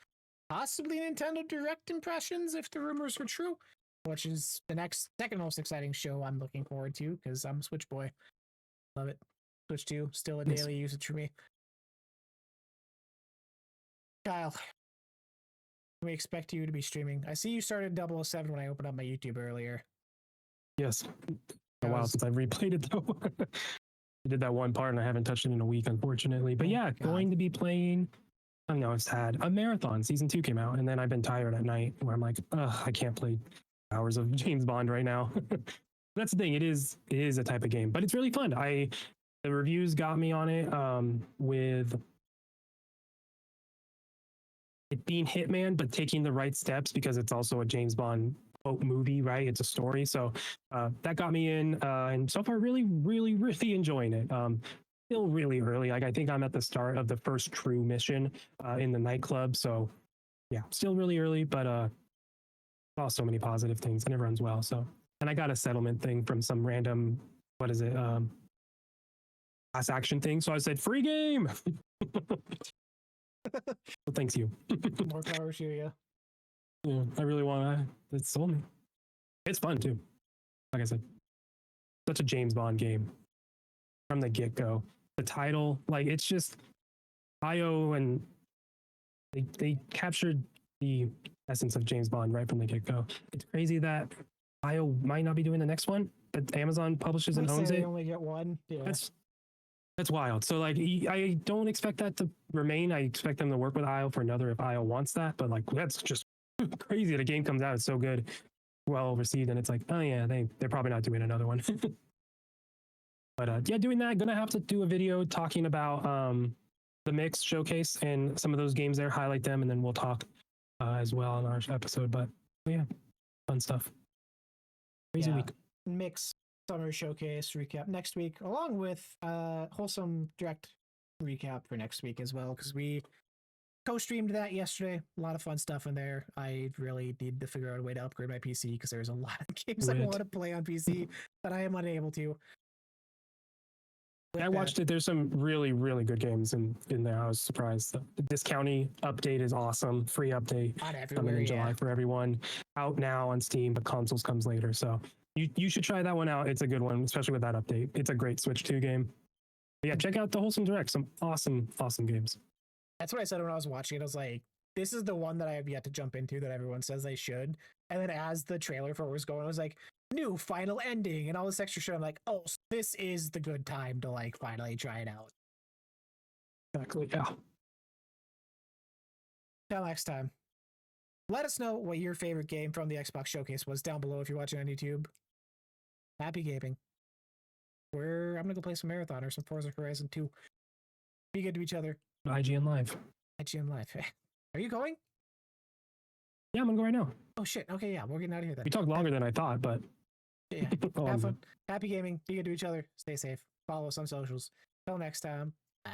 possibly Nintendo Direct impressions if the rumors were true, which is the second most exciting show I'm looking forward to because I'm a Switch boy. Love it. Switch 2, still a daily usage for me. Kyle, we expect you to be streaming. I see you started 007 when I opened up my YouTube earlier. Yes. A while since I've replayed it though. I did that one part and I haven't touched it in a week, unfortunately. But yeah, going to be playing. I know it's sad. A marathon. Season 2 came out, and then I've been tired at night where I'm like, I can't play hours of James Bond right now. That's the thing. It is a type of game, but it's really fun. The reviews got me on it with it being Hitman, but taking the right steps because it's also a James Bond movie, right? It's a story. So that got me in, and so far really, really, really enjoying it. Still really early. Like I think I'm at the start of the first true mission in the nightclub. So yeah, still really early, but saw so many positive things and it runs well. So, and I got a settlement thing from some random, what is it? Class action thing. So I said, free game. Well, thanks you. More power to you. Yeah, I really want to. It sold me. It's fun too. Like I said, such a James Bond game from the get-go. The title, like it's just IO, and they captured the essence of James Bond right from the get-go. It's crazy that IO might not be doing the next one, but Amazon publishes and owns it. They only get one. Yeah. That's wild. So like I don't expect that to remain. I expect them to work with IO for another if IO wants that. But like that's just crazy that a game comes out, it's so good, well received, and it's like, oh yeah, they're probably not doing another one. But yeah, doing that, gonna have to do a video talking about the Mix showcase and some of those games there, highlight them, and then we'll talk as well in our episode. But yeah, fun stuff. Crazy week. Mix Summer Showcase recap next week, along with Wholesome Direct recap for next week as well, because we co-streamed that yesterday. A lot of fun stuff in there. I really need to figure out a way to upgrade my PC because there's a lot of games I want to play on PC but I am unable to. I watched it. There's some really, really good games in there. I was surprised. The discounting update is awesome. Free update coming in July for everyone. Out now on Steam, but consoles comes later. So you should try that one out. It's a good one, especially with that update. It's a great Switch 2 game. But yeah, check out the Wholesome Direct. Some awesome, awesome games. That's what I said when I was watching it. I was like, this is the one that I have yet to jump into that everyone says I should. And then as the trailer for it was going, I was like, new final ending and all this extra shit. I'm like, oh, so this is the good time to like finally try it out. Exactly. Yeah. Till next time. Let us know what your favorite game from the Xbox Showcase was down below if you're watching on YouTube. Happy gaming. I'm gonna go play some Marathon or some Forza Horizon 2. Be good to each other. IGN Live. IGN Live. Are you going? Yeah, I'm gonna go right now. Oh shit. Okay, yeah, we're getting out of here then. We talked longer than I thought, but yeah. Have fun. Happy gaming. Be good to each other. Stay safe. Follow us on socials. Till next time. Bye.